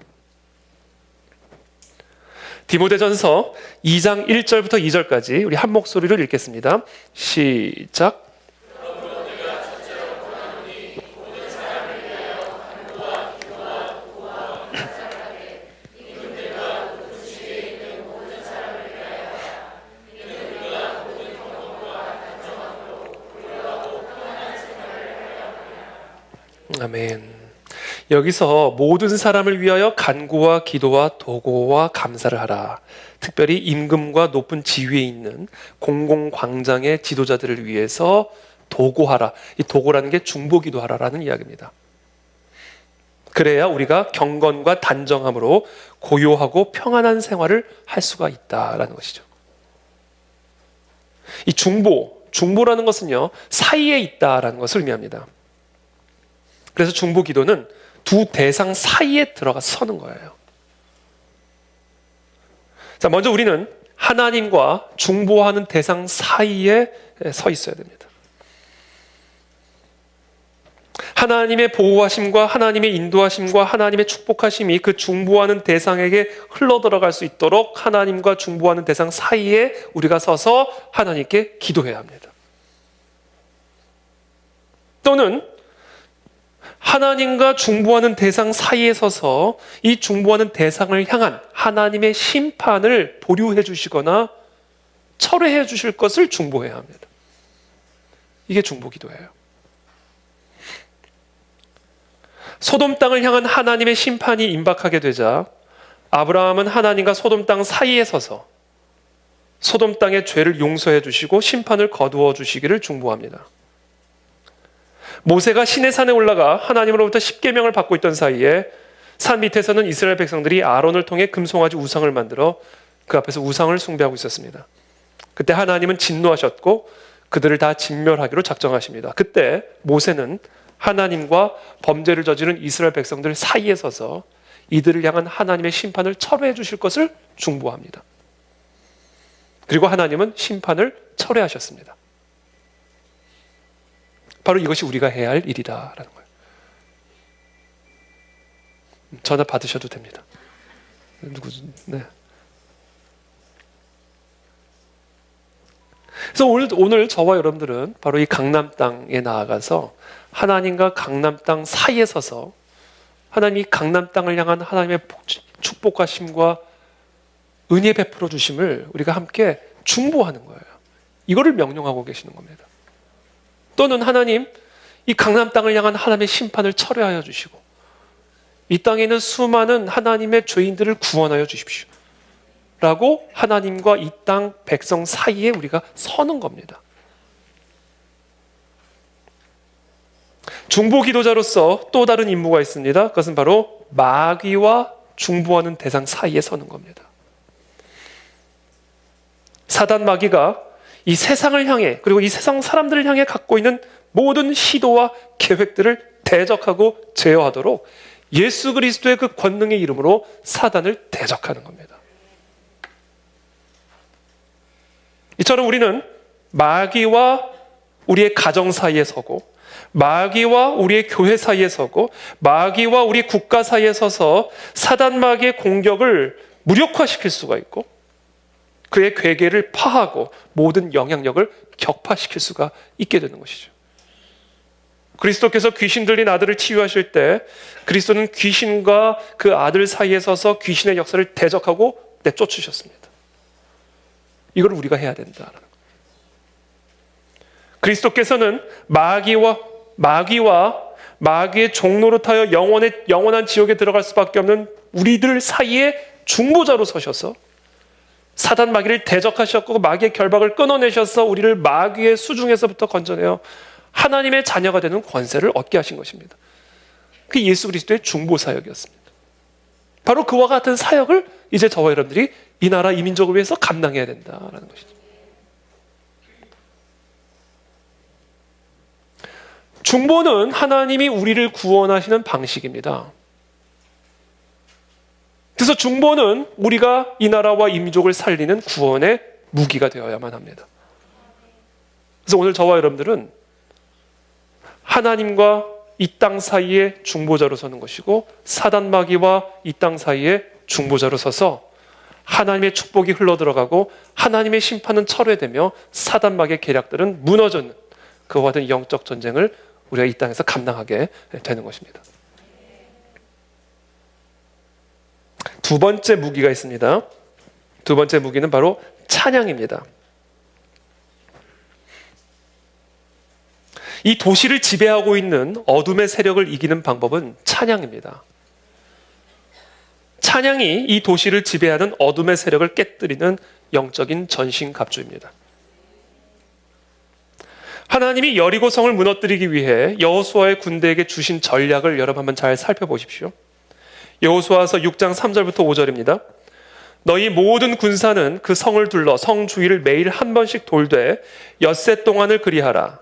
디모데전서 2장 1절부터 2절까지 우리 한 목소리로 읽겠습니다. 시작. 아멘. 여기서 모든 사람을 위하여 간구와 기도와 도고와 감사를 하라. 특별히 임금과 높은 지위에 있는 공공광장의 지도자들을 위해서 도고하라. 이 도고라는 게 중보기도하라라는 이야기입니다. 그래야 우리가 경건과 단정함으로 고요하고 평안한 생활을 할 수가 있다라는 것이죠. 이 중보라는 것은요, 사이에 있다라는 것을 의미합니다. 그래서 중보기도는 두 대상 사이에 들어가 서는 거예요. 자, 먼저 우리는 하나님과 중보하는 대상 사이에 서 있어야 됩니다. 하나님의 보호하심과 하나님의 인도하심과 하나님의 축복하심이 그 중보하는 대상에게 흘러들어갈 수 있도록 하나님과 중보하는 대상 사이에 우리가 서서 하나님께 기도해야 합니다. 또는 하나님과 중보하는 대상 사이에 서서 이 중보하는 대상을 향한 하나님의 심판을 보류해 주시거나 철회해 주실 것을 중보해야 합니다. 이게 중보기도예요. 소돔 땅을 향한 하나님의 심판이 임박하게 되자 아브라함은 하나님과 소돔 땅 사이에 서서 소돔 땅의 죄를 용서해 주시고 심판을 거두어 주시기를 중보합니다. 모세가 시내산에 올라가 하나님으로부터 십계명을 받고 있던 사이에 산 밑에서는 이스라엘 백성들이 아론을 통해 금송아지 우상을 만들어 그 앞에서 우상을 숭배하고 있었습니다. 그때 하나님은 진노하셨고 그들을 다 진멸하기로 작정하십니다. 그때 모세는 하나님과 범죄를 저지른 이스라엘 백성들 사이에 서서 이들을 향한 하나님의 심판을 철회해 주실 것을 중보합니다. 그리고 하나님은 심판을 철회하셨습니다. 바로 이것이 우리가 해야 할 일이다라는 거예요. 전화 받으셔도 됩니다. 네. 그래서 오늘 저와 여러분들은 바로 이 강남 땅에 나아가서 하나님과 강남 땅 사이에 서서 하나님이 강남 땅을 향한 하나님의 축복하심과 은혜 베풀어 주심을 우리가 함께 중보하는 거예요. 이거를 명령하고 계시는 겁니다. 또는 하나님, 이 강남 땅을 향한 하나님의 심판을 철회하여 주시고 이 땅에 있는 수많은 하나님의 죄인들을 구원하여 주십시오. 라고 하나님과 이 땅 백성 사이에 우리가 서는 겁니다. 중보기도자로서 또 다른 임무가 있습니다. 그것은 바로 마귀와 중보하는 대상 사이에 서는 겁니다. 사단 마귀가 이 세상을 향해 그리고 이 세상 사람들을 향해 갖고 있는 모든 시도와 계획들을 대적하고 제어하도록 예수 그리스도의 그 권능의 이름으로 사단을 대적하는 겁니다. 이처럼 우리는 마귀와 우리의 가정 사이에 서고 마귀와 우리의 교회 사이에 서고 마귀와 우리 국가 사이에 서서 사단 마귀의 공격을 무력화시킬 수가 있고 그의 괴계를 파하고 모든 영향력을 격파시킬 수가 있게 되는 것이죠. 그리스도께서 귀신 들린 아들을 치유하실 때 그리스도는 귀신과 그 아들 사이에 서서 귀신의 역사를 대적하고 내쫓으셨습니다. 이걸 우리가 해야 된다. 그리스도께서는 마귀와 마귀의 종노릇하여 영원한 지옥에 들어갈 수밖에 없는 우리들 사이에 중보자로 서셔서 사단 마귀를 대적하셨고 마귀의 결박을 끊어내셔서 우리를 마귀의 수중에서부터 건져내어 하나님의 자녀가 되는 권세를 얻게 하신 것입니다. 그게 예수 그리스도의 중보 사역이었습니다. 바로 그와 같은 사역을 이제 저와 여러분들이 이 나라 이 민족을 위해서 감당해야 된다라는 것이죠. 중보는 하나님이 우리를 구원하시는 방식입니다. 그래서 중보는 우리가 이 나라와 이 민족을 살리는 구원의 무기가 되어야만 합니다. 그래서 오늘 저와 여러분들은 하나님과 이 땅 사이에 중보자로 서는 것이고 사단 마귀와 이 땅 사이에 중보자로 서서 하나님의 축복이 흘러들어가고 하나님의 심판은 철회되며 사단 마귀의 계략들은 무너지는 그와 같은 영적 전쟁을 우리가 이 땅에서 감당하게 되는 것입니다. 두 번째 무기가 있습니다. 두 번째 무기는 바로 찬양입니다. 이 도시를 지배하고 있는 어둠의 세력을 이기는 방법은 찬양입니다. 찬양이 이 도시를 지배하는 어둠의 세력을 깨뜨리는 영적인 전신갑주입니다. 하나님이 여리고성을 무너뜨리기 위해 여호수아의 군대에게 주신 전략을 여러분 한번 잘 살펴보십시오. 여호수아서 6장 3절부터 5절입니다. 너희 모든 군사는 그 성을 둘러 성 주위를 매일 한 번씩 돌되 엿새 동안을 그리하라.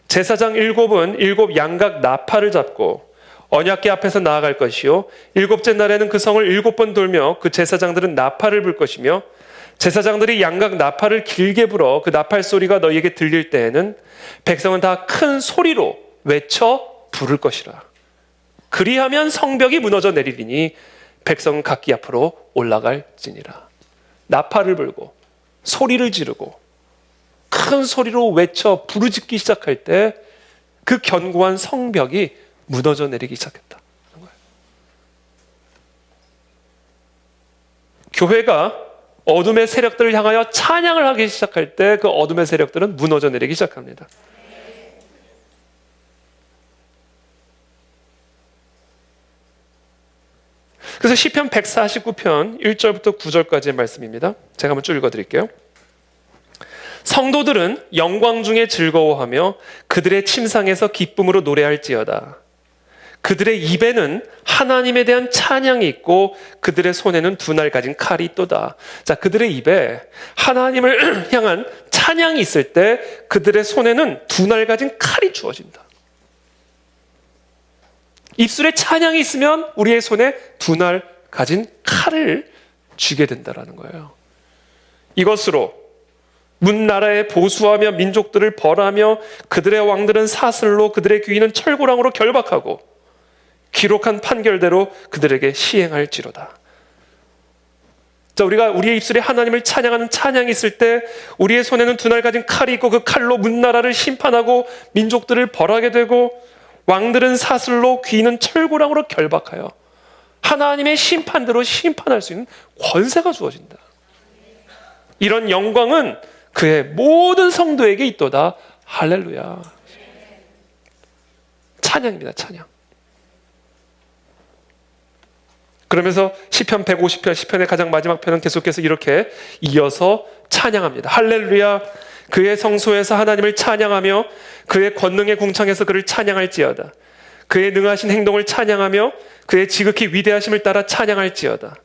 제사장 7은 7 양각 나팔을 잡고 언약궤 앞에서 나아갈 것이요 7째 날에는 그 성을 7번 돌며 그 제사장들은 나팔을 불 것이며 제사장들이 양각 나팔을 길게 불어 그 나팔 소리가 너희에게 들릴 때에는 백성은 다 큰 소리로 외쳐 부를 것이라. 그리하면 성벽이 무너져 내리리니 백성은 각기 앞으로 올라갈지니라. 나팔을 불고 소리를 지르고 큰 소리로 외쳐 부르짖기 시작할 때 그 견고한 성벽이 무너져 내리기 시작했다. 교회가 어둠의 세력들을 향하여 찬양을 하기 시작할 때 그 어둠의 세력들은 무너져 내리기 시작합니다. 그래서 시편 149편 1절부터 9절까지의 말씀입니다. 제가 한번 쭉 읽어드릴게요. 성도들은 영광 중에 즐거워하며 그들의 침상에서 기쁨으로 노래할지어다. 그들의 입에는 하나님에 대한 찬양이 있고 그들의 손에는 두 날 가진 칼이 있도다. 자, 그들의 입에 하나님을 향한 찬양이 있을 때 그들의 손에는 두 날 가진 칼이 주어진다. 입술에 찬양이 있으면 우리의 손에 두 날 가진 칼을 쥐게 된다는 거예요. 이것으로 문나라에 보수하며 민족들을 벌하며 그들의 왕들은 사슬로 그들의 귀인은 철고랑으로 결박하고 기록한 판결대로 그들에게 시행할지로다. 자, 우리가 우리의 입술에 하나님을 찬양하는 찬양이 있을 때 우리의 손에는 두 날 가진 칼이 있고 그 칼로 문나라를 심판하고 민족들을 벌하게 되고 왕들은 사슬로 귀인은 철고랑으로 결박하여 하나님의 심판대로 심판할 수 있는 권세가 주어진다. 이런 영광은 그의 모든 성도에게 있도다. 할렐루야. 찬양입니다. 찬양. 그러면서 시편 150편, 시편의 가장 마지막 편은 계속해서 이렇게 이어서 찬양합니다. 할렐루야. 그의 성소에서 하나님을 찬양하며 그의 권능의 궁창에서 그를 찬양할지어다. 그의 능하신 행동을 찬양하며 그의 지극히 위대하심을 따라 찬양할지어다.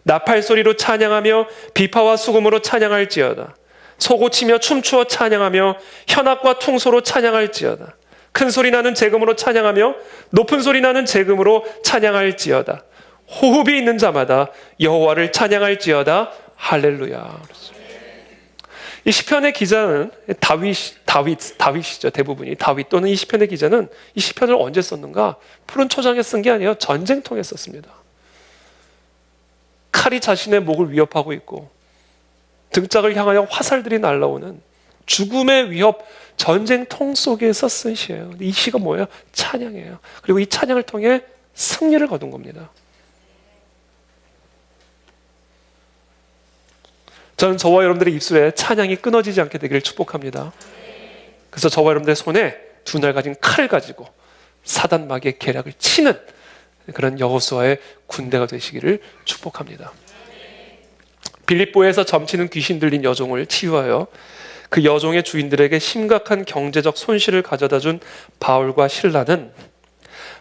나팔 소리로 찬양하며 비파와 수금으로 찬양할지어다. 소고치며 춤추어 찬양하며 현악과 퉁소로 찬양할지어다. 큰 소리 나는 재금으로 찬양하며 높은 소리 나는 재금으로 찬양할지어다. 호흡이 있는 자마다 여호와를 찬양할지어다. 할렐루야. 이 시편의 기자는 다윗이죠. 대부분이 다윗 또는 이 시편의 기자는 이 시편을 언제 썼는가? 푸른 초장에 쓴 게 아니에요. 전쟁통에 썼습니다. 칼이 자신의 목을 위협하고 있고 등짝을 향하여 화살들이 날아오는 죽음의 위협 전쟁통 속에서 쓴 시예요. 이 시가 뭐예요? 찬양이에요. 그리고 이 찬양을 통해 승리를 거둔 겁니다. 저는 저와 여러분들의 입술에 찬양이 끊어지지 않게 되기를 축복합니다. 그래서 저와 여러분들의 손에 두 날 가진 칼을 가지고 사단 마귀의 계략을 치는 그런 여호수아의 군대가 되시기를 축복합니다. 빌립보에서 점치는 귀신 들린 여종을 치유하여 그 여종의 주인들에게 심각한 경제적 손실을 가져다 준 바울과 실라는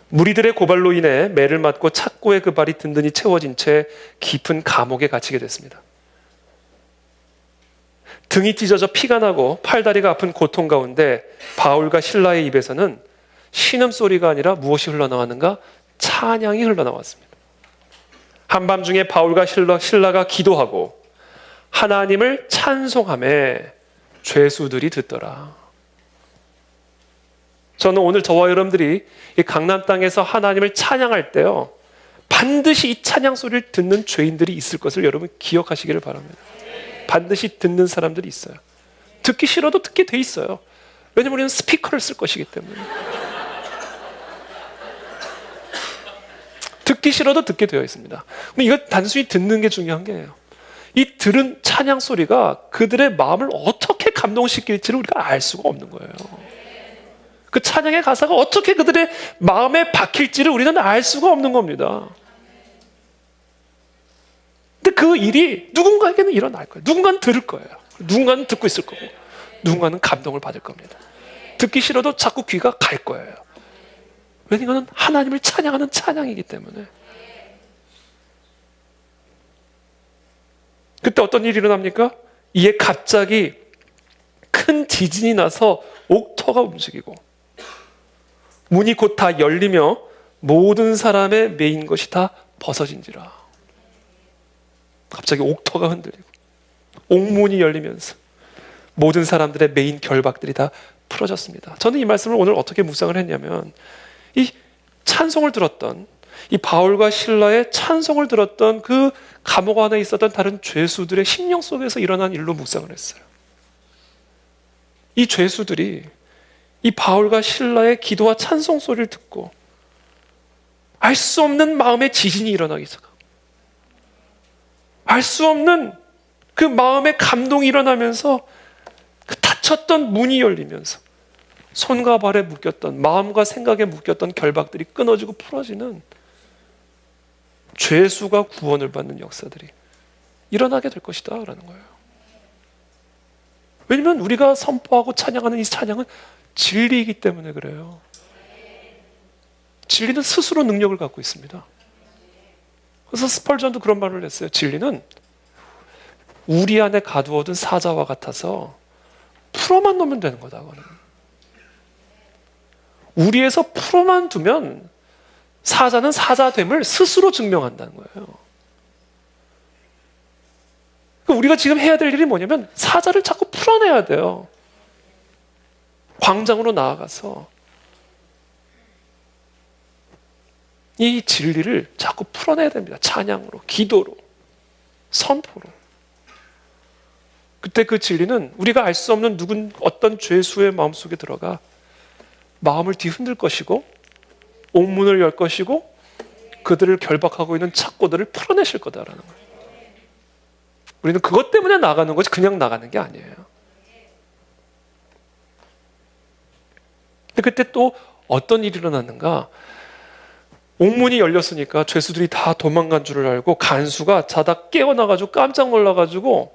무리들의 고발로 인해 매를 맞고 착고의 그 발이 든든히 채워진 채 깊은 감옥에 갇히게 됐습니다. 등이 찢어져 피가 나고 팔다리가 아픈 고통 가운데 바울과 실라의 입에서는 신음소리가 아니라 무엇이 흘러나왔는가? 찬양이 흘러나왔습니다. 한밤중에 바울과 실라가 기도하고 하나님을 찬송하며 죄수들이 듣더라. 저는 오늘 저와 여러분들이 이 강남 땅에서 하나님을 찬양할 때요, 반드시 이 찬양 소리를 듣는 죄인들이 있을 것을 여러분 기억하시기를 바랍니다. 반드시 듣는 사람들이 있어요. 듣기 싫어도 듣게 돼 있어요. 왜냐면 우리는 스피커를 쓸 것이기 때문에. 듣기 싫어도 듣게 되어 있습니다. 근데 이거 단순히 듣는 게 중요한 게 아니에요. 이 들은 찬양 소리가 그들의 마음을 어떻게 감동시킬지를 우리가 알 수가 없는 거예요. 그 찬양의 가사가 어떻게 그들의 마음에 박힐지를 우리는 알 수가 없는 겁니다. 근데 그 일이 누군가에게는 일어날 거예요. 누군가는 들을 거예요. 누군가는 듣고 있을 거고 누군가는 감동을 받을 겁니다. 듣기 싫어도 자꾸 귀가 갈 거예요. 왜냐하면 이거는 하나님을 찬양하는 찬양이기 때문에. 그때 어떤 일이 일어납니까? 이에 갑자기 큰 지진이 나서 옥터가 움직이고 문이 곧 다 열리며 모든 사람의 매인 것이 다 벗어진지라. 갑자기 옥터가 흔들리고 옥문이 열리면서 모든 사람들의 매인 결박들이 다 풀어졌습니다. 저는 이 말씀을 오늘 어떻게 묵상을 했냐면, 이 찬송을 들었던, 이 바울과 실라의 찬송을 들었던 그 감옥 안에 있었던 다른 죄수들의 심령 속에서 일어난 일로 묵상을 했어요. 이 죄수들이 이 바울과 실라의 기도와 찬송 소리를 듣고 알 수 없는 마음의 지진이 일어나기 시작하고, 알 수 없는 그 마음의 감동이 일어나면서 그 닫혔던 문이 열리면서 손과 발에 묶였던, 마음과 생각에 묶였던 결박들이 끊어지고 풀어지는, 죄수가 구원을 받는 역사들이 일어나게 될 것이다 라는 거예요. 왜냐하면 우리가 선포하고 찬양하는 이 찬양은 진리이기 때문에 그래요. 진리는 스스로 능력을 갖고 있습니다. 그래서 스펄전도 그런 말을 했어요. 진리는 우리 안에 가두어둔 사자와 같아서 풀어만 놓으면 되는 거다. 그거는. 우리에서 풀어만 두면 사자는 사자됨을 스스로 증명한다는 거예요. 우리가 지금 해야 될 일이 뭐냐면 사자를 자꾸 풀어내야 돼요. 광장으로 나아가서 이 진리를 자꾸 풀어내야 됩니다. 찬양으로, 기도로, 선포로. 그때 그 진리는 우리가 알 수 없는 어떤 죄수의 마음속에 들어가 마음을 뒤흔들 것이고, 옥문을 열 것이고, 그들을 결박하고 있는 착고들을 풀어내실 거다라는 거예요. 우리는 그것 때문에 나가는 거지 그냥 나가는 게 아니에요. 근데 그때 또 어떤 일이 일어났는가? 옥문이 열렸으니까 죄수들이 다 도망간 줄을 알고 간수가 자다 깨어나가지고 깜짝 놀라가지고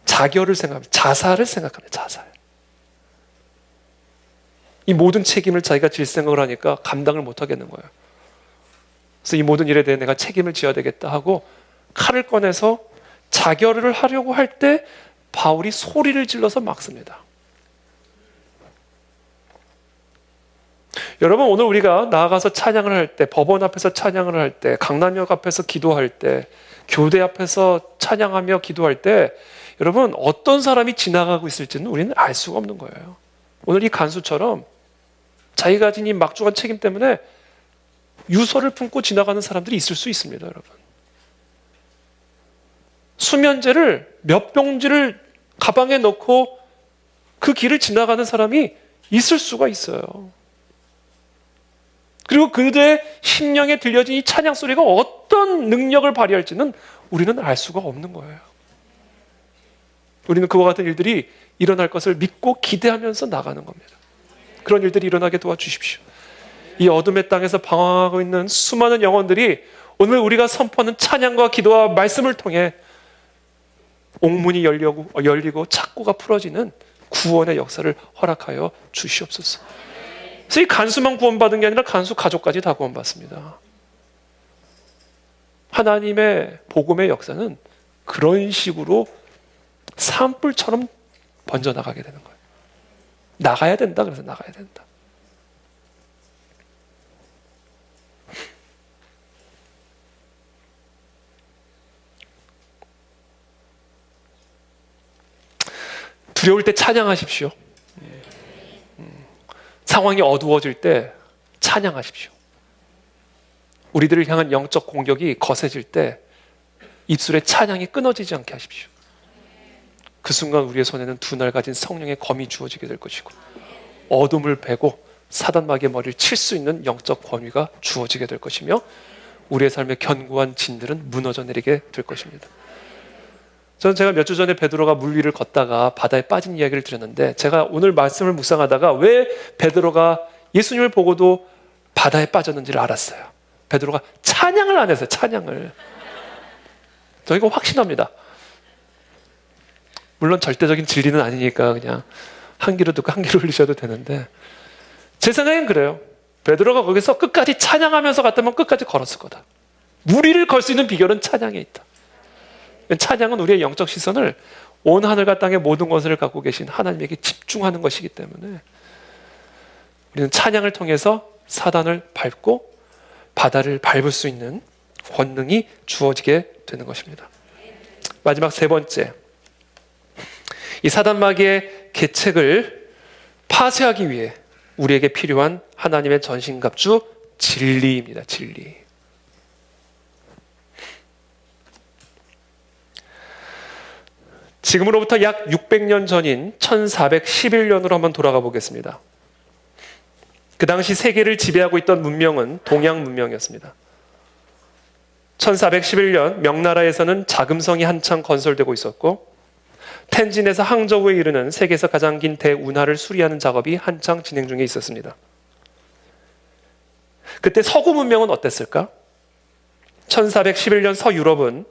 자결을 생각합니다. 자살을 생각합니다. 자살. 이 모든 책임을 자기가 질 생각을 하니까 감당을 못 하겠는 거예요. 그래서 이 모든 일에 대해 내가 책임을 져야 되겠다 하고 칼을 꺼내서 자결을 하려고 할 때 바울이 소리를 질러서 막습니다. 여러분, 오늘 우리가 나아가서 찬양을 할 때, 법원 앞에서 찬양을 할 때, 강남역 앞에서 기도할 때, 교대 앞에서 찬양하며 기도할 때, 여러분, 어떤 사람이 지나가고 있을지는 우리는 알 수가 없는 거예요. 오늘 이 간수처럼 자기가 가진 이 막중한 책임 때문에 유서를 품고 지나가는 사람들이 있을 수 있습니다, 여러분. 수면제를 몇 병지를 가방에 넣고 그 길을 지나가는 사람이 있을 수가 있어요. 그리고 그들의 심령에 들려진 이 찬양 소리가 어떤 능력을 발휘할지는 우리는 알 수가 없는 거예요. 우리는 그와 같은 일들이 일어날 것을 믿고 기대하면서 나가는 겁니다. 그런 일들이 일어나게 도와주십시오. 이 어둠의 땅에서 방황하고 있는 수많은 영혼들이 오늘 우리가 선포하는 찬양과 기도와 말씀을 통해 옥문이 열리고 착고가 풀어지는 구원의 역사를 허락하여 주시옵소서. 그래서 이 간수만 구원받은 게 아니라 간수 가족까지 다 구원받습니다. 하나님의 복음의 역사는 그런 식으로 산불처럼 번져나가게 되는 거예요. 나가야 된다. 그래서 나가야 된다. 두려울 때 찬양하십시오. 상황이 어두워질 때 찬양하십시오. 우리들을 향한 영적 공격이 거세질 때 입술에 찬양이 끊어지지 않게 하십시오. 그 순간 우리의 손에는 두 날 가진 성령의 검이 주어지게 될 것이고, 어둠을 베고 사단 마귀의 머리를 칠 수 있는 영적 권위가 주어지게 될 것이며, 우리의 삶의 견고한 진들은 무너져 내리게 될 것입니다. 저는 제가 몇 주 전에 베드로가 물 위를 걷다가 바다에 빠진 이야기를 드렸는데, 제가 오늘 말씀을 묵상하다가 왜 베드로가 예수님을 보고도 바다에 빠졌는지를 알았어요. 베드로가 찬양을 안 했어요. 찬양을. 저 이거 확신합니다. 물론 절대적인 진리는 아니니까 그냥 한 귀로 듣고 한 귀로 흘리셔도 되는데, 제 생각엔 그래요. 베드로가 거기서 끝까지 찬양하면서 갔다면 끝까지 걸었을 거다. 물 위를 걸 수 있는 비결은 찬양에 있다. 찬양은 우리의 영적 시선을 온 하늘과 땅의 모든 것을 갖고 계신 하나님에게 집중하는 것이기 때문에 우리는 찬양을 통해서 사단을 밟고 바다를 밟을 수 있는 권능이 주어지게 되는 것입니다. 마지막 세 번째, 이 사단 마귀의 계책을 파쇄하기 위해 우리에게 필요한 하나님의 전신갑주 진리입니다. 진리. 지금으로부터 약 600년 전인 1411년으로 한번 돌아가 보겠습니다. 그 당시 세계를 지배하고 있던 문명은 동양 문명이었습니다. 1411년 명나라에서는 자금성이 한창 건설되고 있었고 텐진에서 항저우에 이르는 세계에서 가장 긴 대운하를 수리하는 작업이 한창 진행 중에 있었습니다. 그때 서구 문명은 어땠을까? 1411년 서유럽은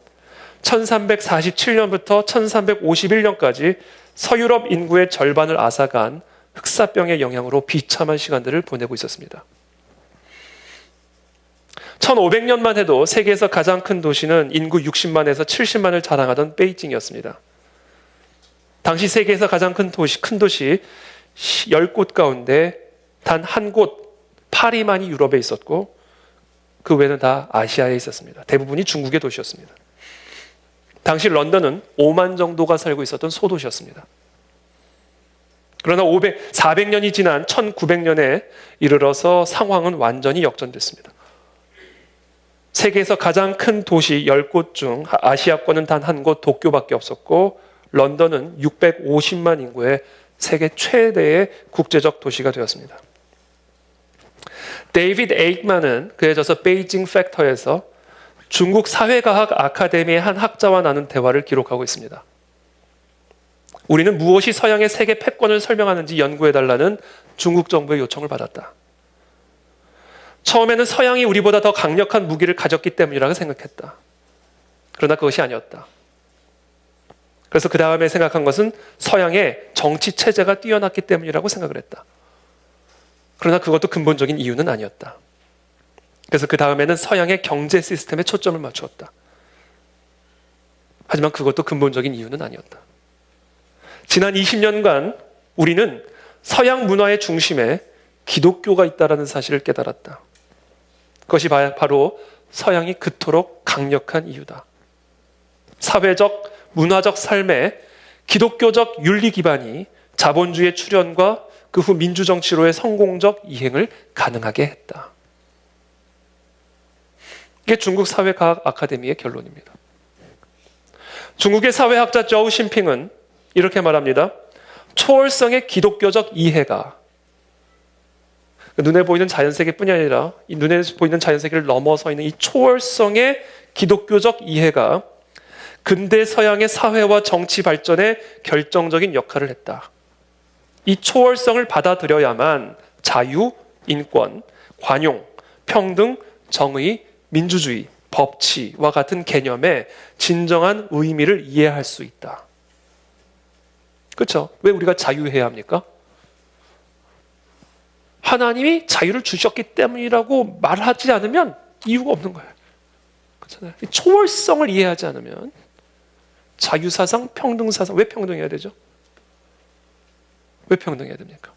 1347년부터 1351년까지 서유럽 인구의 절반을 앗아간 흑사병의 영향으로 비참한 시간들을 보내고 있었습니다. 1500년만 해도 세계에서 가장 큰 도시는 인구 60만에서 70만을 자랑하던 베이징이었습니다. 당시 세계에서 가장 큰 도시 10곳 가운데 단 한 곳, 파리만이 유럽에 있었고 그 외에는 다 아시아에 있었습니다. 대부분이 중국의 도시였습니다. 당시 런던은 5만 정도가 살고 있었던 소도시였습니다. 그러나 400년이 지난 1900년에 이르러서 상황은 완전히 역전됐습니다. 세계에서 가장 큰 도시 10곳 중 아시아권은 단 한 곳 도쿄밖에 없었고 런던은 650만 인구의 세계 최대의 국제적 도시가 되었습니다. 데이비드 에이크만은 그에 져서 베이징 팩터에서 중국 사회과학 아카데미의 한 학자와 나눈 대화를 기록하고 있습니다. 우리는 무엇이 서양의 세계 패권을 설명하는지 연구해달라는 중국 정부의 요청을 받았다. 처음에는 서양이 우리보다 더 강력한 무기를 가졌기 때문이라고 생각했다. 그러나 그것이 아니었다. 그래서 그 다음에 생각한 것은 서양의 정치 체제가 뛰어났기 때문이라고 생각을 했다. 그러나 그것도 근본적인 이유는 아니었다. 그래서 그 다음에는 서양의 경제 시스템에 초점을 맞추었다. 하지만 그것도 근본적인 이유는 아니었다. 지난 20년간 우리는 서양 문화의 중심에 기독교가 있다는 사실을 깨달았다. 그것이 바로 서양이 그토록 강력한 이유다. 사회적, 문화적 삶에 기독교적 윤리 기반이 자본주의 출현과 그 후 민주정치로의 성공적 이행을 가능하게 했다. 이게 중국 사회과학 아카데미의 결론입니다. 중국의 사회학자 저우 신핑은 이렇게 말합니다. 초월성의 기독교적 이해가 눈에 보이는 자연세계뿐이 아니라 이 눈에 보이는 자연세계를 넘어서 있는 이 초월성의 기독교적 이해가 근대 서양의 사회와 정치 발전에 결정적인 역할을 했다. 이 초월성을 받아들여야만 자유, 인권, 관용, 평등, 정의, 민주주의, 법치와 같은 개념의 진정한 의미를 이해할 수 있다. 그렇죠? 왜 우리가 자유해야 합니까? 하나님이 자유를 주셨기 때문이라고 말하지 않으면 이유가 없는 거예요. 그렇잖아요. 초월성을 이해하지 않으면 자유사상, 평등사상, 왜 평등해야 되죠? 왜 평등해야 됩니까?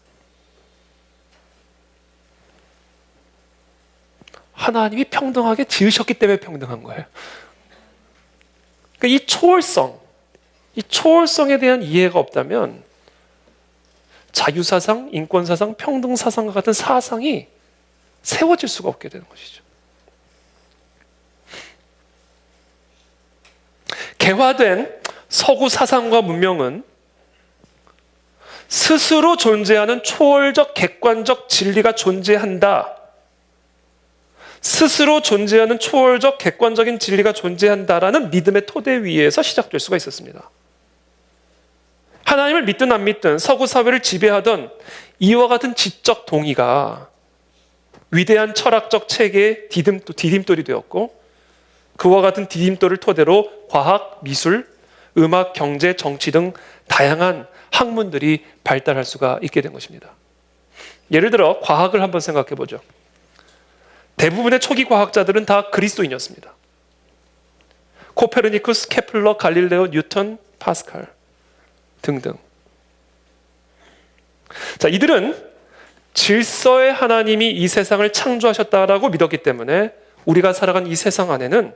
하나님이 평등하게 지으셨기 때문에 평등한 거예요. 그러니까 이 초월성에 대한 이해가 없다면 자유사상, 인권사상, 평등사상과 같은 사상이 세워질 수가 없게 되는 것이죠. 개화된 서구 사상과 문명은 스스로 존재하는 초월적 객관적 진리가 존재한다. 스스로 존재하는 초월적 객관적인 진리가 존재한다라는 믿음의 토대 위에서 시작될 수가 있었습니다. 하나님을 믿든 안 믿든 서구 사회를 지배하던 이와 같은 지적 동의가 위대한 철학적 체계의 디딤돌이 되었고 그와 같은 디딤돌을 토대로 과학, 미술, 음악, 경제, 정치 등 다양한 학문들이 발달할 수가 있게 된 것입니다. 예를 들어 과학을 한번 생각해 보죠. 대부분의 초기 과학자들은 다 그리스도인이었습니다. 코페르니쿠스, 케플러, 갈릴레오, 뉴턴, 파스칼 등등. 자, 이들은 질서의 하나님이 이 세상을 창조하셨다라고 믿었기 때문에 우리가 살아간 이 세상 안에는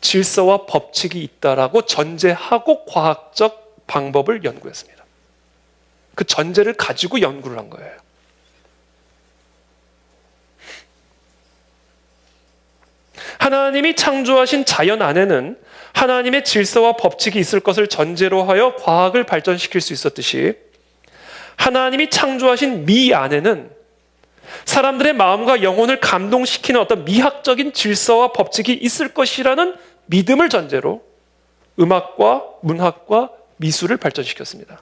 질서와 법칙이 있다라고 전제하고 과학적 방법을 연구했습니다. 그 전제를 가지고 연구를 한 거예요. 하나님이 창조하신 자연 안에는 하나님의 질서와 법칙이 있을 것을 전제로 하여 과학을 발전시킬 수 있었듯이 하나님이 창조하신 미 안에는 사람들의 마음과 영혼을 감동시키는 어떤 미학적인 질서와 법칙이 있을 것이라는 믿음을 전제로 음악과 문학과 미술을 발전시켰습니다.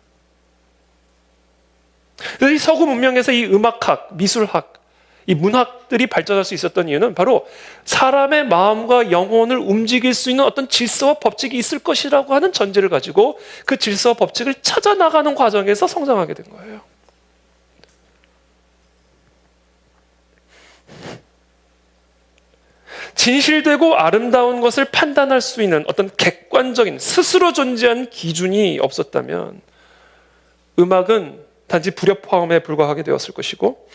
그래서 이 서구 문명에서 이 음악학, 미술학, 이 문학들이 발전할 수 있었던 이유는 바로 사람의 마음과 영혼을 움직일 수 있는 어떤 질서와 법칙이 있을 것이라고 하는 전제를 가지고 그 질서와 법칙을 찾아 나가는 과정에서 성장하게 된 거예요. 진실되고 아름다운 것을 판단할 수 있는 어떤 객관적인 스스로 존재한 기준이 없었다면 음악은 단지 불협화음에 불과하게 되었을 것이고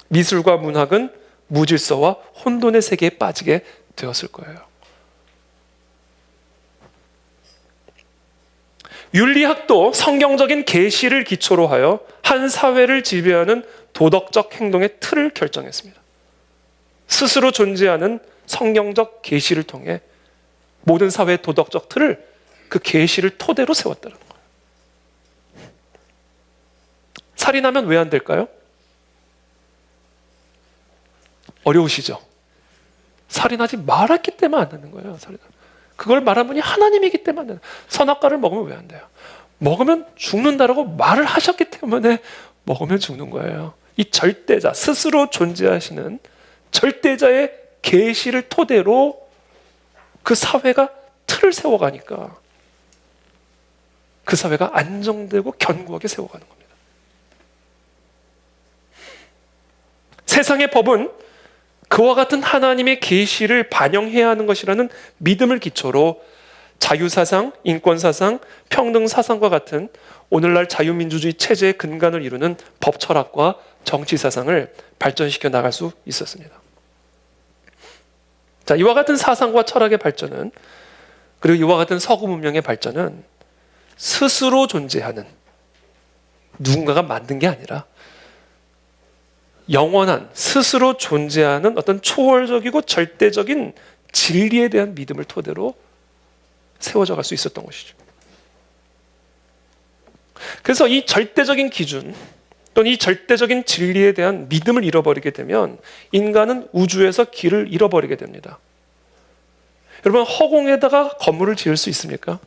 미술과 문학은 무질서와 혼돈의 세계에 빠지게 되었을 거예요. 윤리학도 성경적인 계시를 기초로 하여 한 사회를 지배하는 도덕적 행동의 틀을 결정했습니다. 스스로 존재하는 성경적 계시를 통해 모든 사회의 도덕적 틀을 그 계시를 토대로 세웠다는 거예요. 살인하면 왜 안 될까요? 어려우시죠? 살인하지 말았기 때문에 안 되는 거예요. 그걸 말한 분이 하나님이기 때문에 안 되는 거예요. 선악과를 먹으면 왜 안 돼요? 먹으면 죽는다라고 말을 하셨기 때문에 먹으면 죽는 거예요. 이 절대자, 스스로 존재하시는 절대자의 계시를 토대로 그 사회가 틀을 세워가니까 그 사회가 안정되고 견고하게 세워가는 겁니다. 세상의 법은 그와 같은 하나님의 계시를 반영해야 하는 것이라는 믿음을 기초로 자유사상, 인권사상, 평등사상과 같은 오늘날 자유민주주의 체제의 근간을 이루는 법철학과 정치사상을 발전시켜 나갈 수 있었습니다. 자, 이와 같은 사상과 철학의 발전은, 그리고 이와 같은 서구 문명의 발전은 스스로 존재하는 누군가가 만든 게 아니라 영원한 스스로 존재하는 어떤 초월적이고 절대적인 진리에 대한 믿음을 토대로 세워져 갈 수 있었던 것이죠. 그래서 이 절대적인 기준 또는 이 절대적인 진리에 대한 믿음을 잃어버리게 되면 인간은 우주에서 길을 잃어버리게 됩니다. 여러분, 허공에다가 건물을 지을 수 있습니까?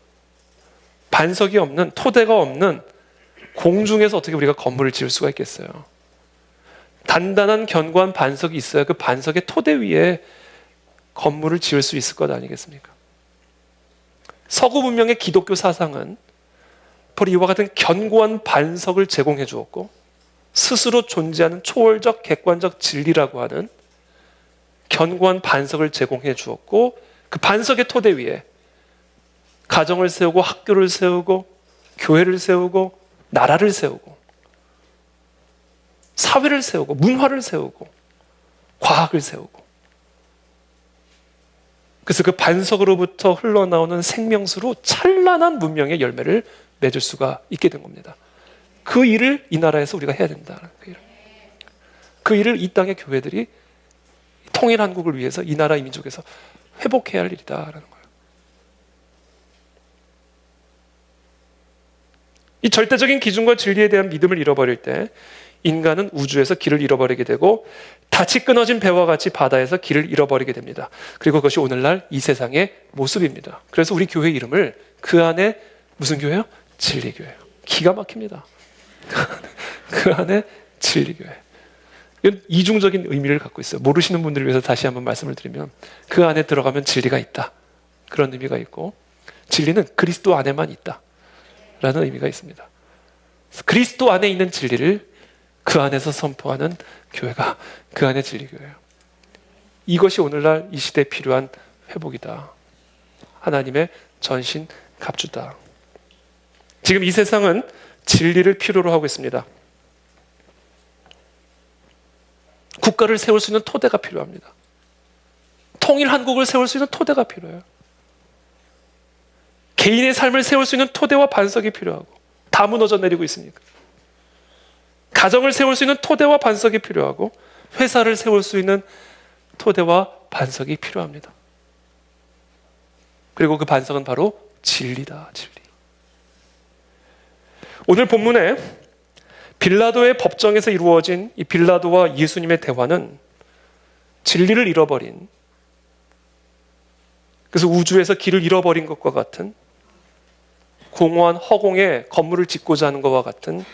반석이 없는, 토대가 없는 공중에서 어떻게 우리가 건물을 지을 수가 있겠어요? 단단한 견고한 반석이 있어야 그 반석의 토대 위에 건물을 지을 수 있을 것 아니겠습니까? 서구 문명의 기독교 사상은 바로 이와 같은 견고한 반석을 제공해 주었고 스스로 존재하는 초월적 객관적 진리라고 하는 견고한 반석을 제공해 주었고 그 반석의 토대 위에 가정을 세우고 학교를 세우고 교회를 세우고 나라를 세우고 사회를 세우고 문화를 세우고 과학을 세우고 그래서 그 반석으로부터 흘러나오는 생명수로 찬란한 문명의 열매를 맺을 수가 있게 된 겁니다. 그 일을 이 나라에서 우리가 해야 된다. 그 일을 이 땅의 교회들이 통일 한국을 위해서 이 나라 이 민족에서 회복해야 할 일이다라는 거예요. 이 절대적인 기준과 진리에 대한 믿음을 잃어버릴 때 인간은 우주에서 길을 잃어버리게 되고 닻이 끊어진 배와 같이 바다에서 길을 잃어버리게 됩니다. 그리고 그것이 오늘날 이 세상의 모습입니다. 그래서 우리 교회 이름을 그 안에 무슨 교회요? 진리교회요. 기가 막힙니다. 그 안에 진리교회. 이건 이중적인 의미를 갖고 있어요. 모르시는 분들을 위해서 다시 한번 말씀을 드리면 그 안에 들어가면 진리가 있다. 그런 의미가 있고 진리는 그리스도 안에만 있다. 라는 의미가 있습니다. 그리스도 안에 있는 진리를 그 안에서 선포하는 교회가 그 안에 진리교회예요. 이것이 오늘날 이 시대에 필요한 회복이다. 하나님의 전신 갑주다. 지금 이 세상은 진리를 필요로 하고 있습니다. 국가를 세울 수 있는 토대가 필요합니다. 통일 한국을 세울 수 있는 토대가 필요해요. 개인의 삶을 세울 수 있는 토대와 반석이 필요하고 다 무너져 내리고 있으니까. 가정을 세울 수 있는 토대와 반석이 필요하고 회사를 세울 수 있는 토대와 반석이 필요합니다. 그리고 그 반석은 바로 진리다. 진리. 오늘 본문에 빌라도의 법정에서 이루어진 이 빌라도와 예수님의 대화는 진리를 잃어버린, 그래서 우주에서 길을 잃어버린 것과 같은, 공허한 허공에 건물을 짓고자 하는 것과 같은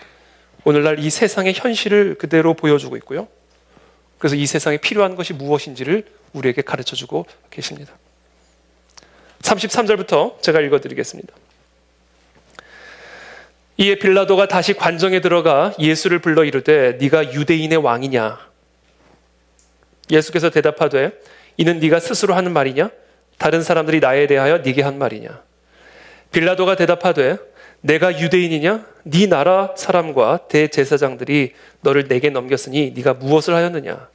오늘날 이 세상의 현실을 그대로 보여주고 있고요. 그래서 이 세상에 필요한 것이 무엇인지를 우리에게 가르쳐주고 계십니다. 33절부터 제가 읽어드리겠습니다. 이에 빌라도가 다시 관정에 들어가 예수를 불러 이르되 네가 유대인의 왕이냐? 예수께서 대답하되 이는 네가 스스로 하는 말이냐? 다른 사람들이 나에 대하여 네게 한 말이냐? 빌라도가 대답하되 내가 유대인이냐? 네 나라 사람과 대제사장들이 너를 내게 넘겼으니 네가 무엇을 하였느냐?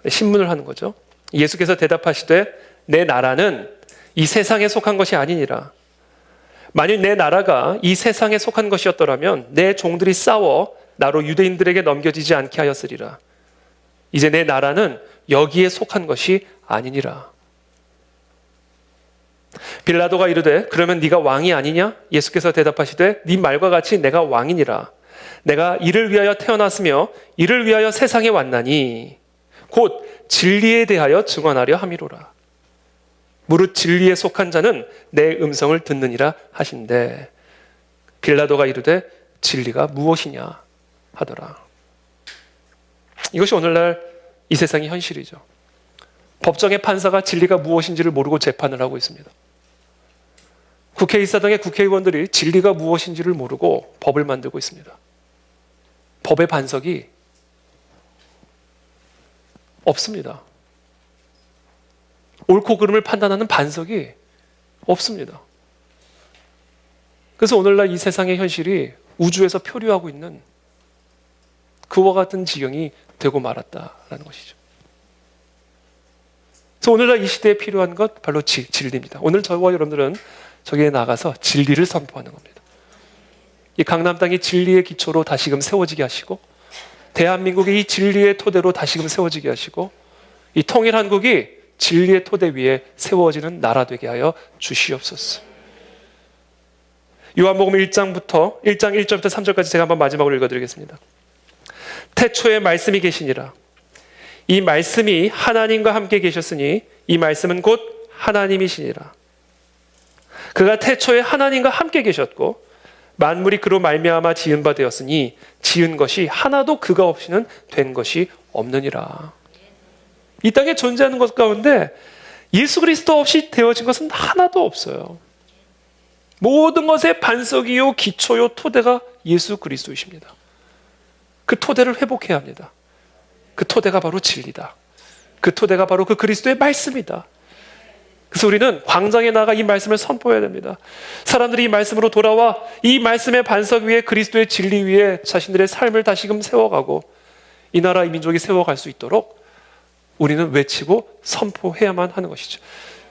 신문을 하는 거죠. 예수께서 대답하시되 내 나라는 이 세상에 속한 것이 아니니라. 만일 내 나라가 이 세상에 속한 것이었더라면 내 종들이 싸워 나로 유대인들에게 넘겨지지 않게 하였으리라. 이제 내 나라는 여기에 속한 것이 아니니라. 빌라도가 이르되 그러면 네가 왕이 아니냐? 예수께서 대답하시되 네 말과 같이 내가 왕이니라. 내가 이를 위하여 태어났으며 이를 위하여 세상에 왔나니 곧 진리에 대하여 증언하려 함이로라. 무릇 진리에 속한 자는 내 음성을 듣느니라 하신대. 빌라도가 이르되 진리가 무엇이냐 하더라. 이것이 오늘날 이 세상의 현실이죠. 법정의 판사가 진리가 무엇인지를 모르고 재판을 하고 있습니다. 국회의사당의 국회의원들이 진리가 무엇인지를 모르고 법을 만들고 있습니다. 법의 반석이 없습니다. 옳고 그름을 판단하는 반석이 없습니다. 그래서 오늘날 이 세상의 현실이 우주에서 표류하고 있는 그와 같은 지경이 되고 말았다라는 것이죠. 그래서 오늘날 이 시대에 필요한 것 바로 진리입니다. 오늘 저와 여러분들은 저기에 나가서 진리를 선포하는 겁니다. 이 강남 땅이 진리의 기초로 다시금 세워지게 하시고, 대한민국이 이 진리의 토대로 다시금 세워지게 하시고, 이 통일한국이 진리의 토대 위에 세워지는 나라 되게 하여 주시옵소서. 요한복음 1장 1절부터 3절까지 제가 한번 마지막으로 읽어드리겠습니다. 태초에 말씀이 계시니라. 이 말씀이 하나님과 함께 계셨으니 이 말씀은 곧 하나님이시니라. 그가 태초에 하나님과 함께 계셨고 만물이 그로 말미암아 지은 바 되었으니 지은 것이 하나도 그가 없이는 된 것이 없느니라. 이 땅에 존재하는 것 가운데 예수 그리스도 없이 되어진 것은 하나도 없어요. 모든 것의 반석이요 기초요 토대가 예수 그리스도이십니다. 그 토대를 회복해야 합니다. 그 토대가 바로 진리다. 그 토대가 바로 그 그리스도의 말씀이다. 그래서 우리는 광장에 나가 이 말씀을 선포해야 됩니다. 사람들이 이 말씀으로 돌아와 이 말씀의 반석 위에 그리스도의 진리 위에 자신들의 삶을 다시금 세워가고 이 나라 이 민족이 세워갈 수 있도록 우리는 외치고 선포해야만 하는 것이죠.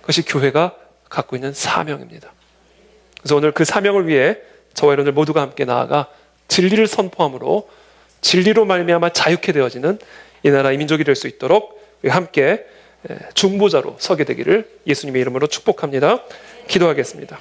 그것이 교회가 갖고 있는 사명입니다. 그래서 오늘 그 사명을 위해 저와 여러분들 모두가 함께 나아가 진리를 선포함으로 진리로 말미암아 자유케 되어지는 이 나라 이 민족이 될 수 있도록 함께 중보자로 서게 되기를 예수님의 이름으로 축복합니다. 기도하겠습니다.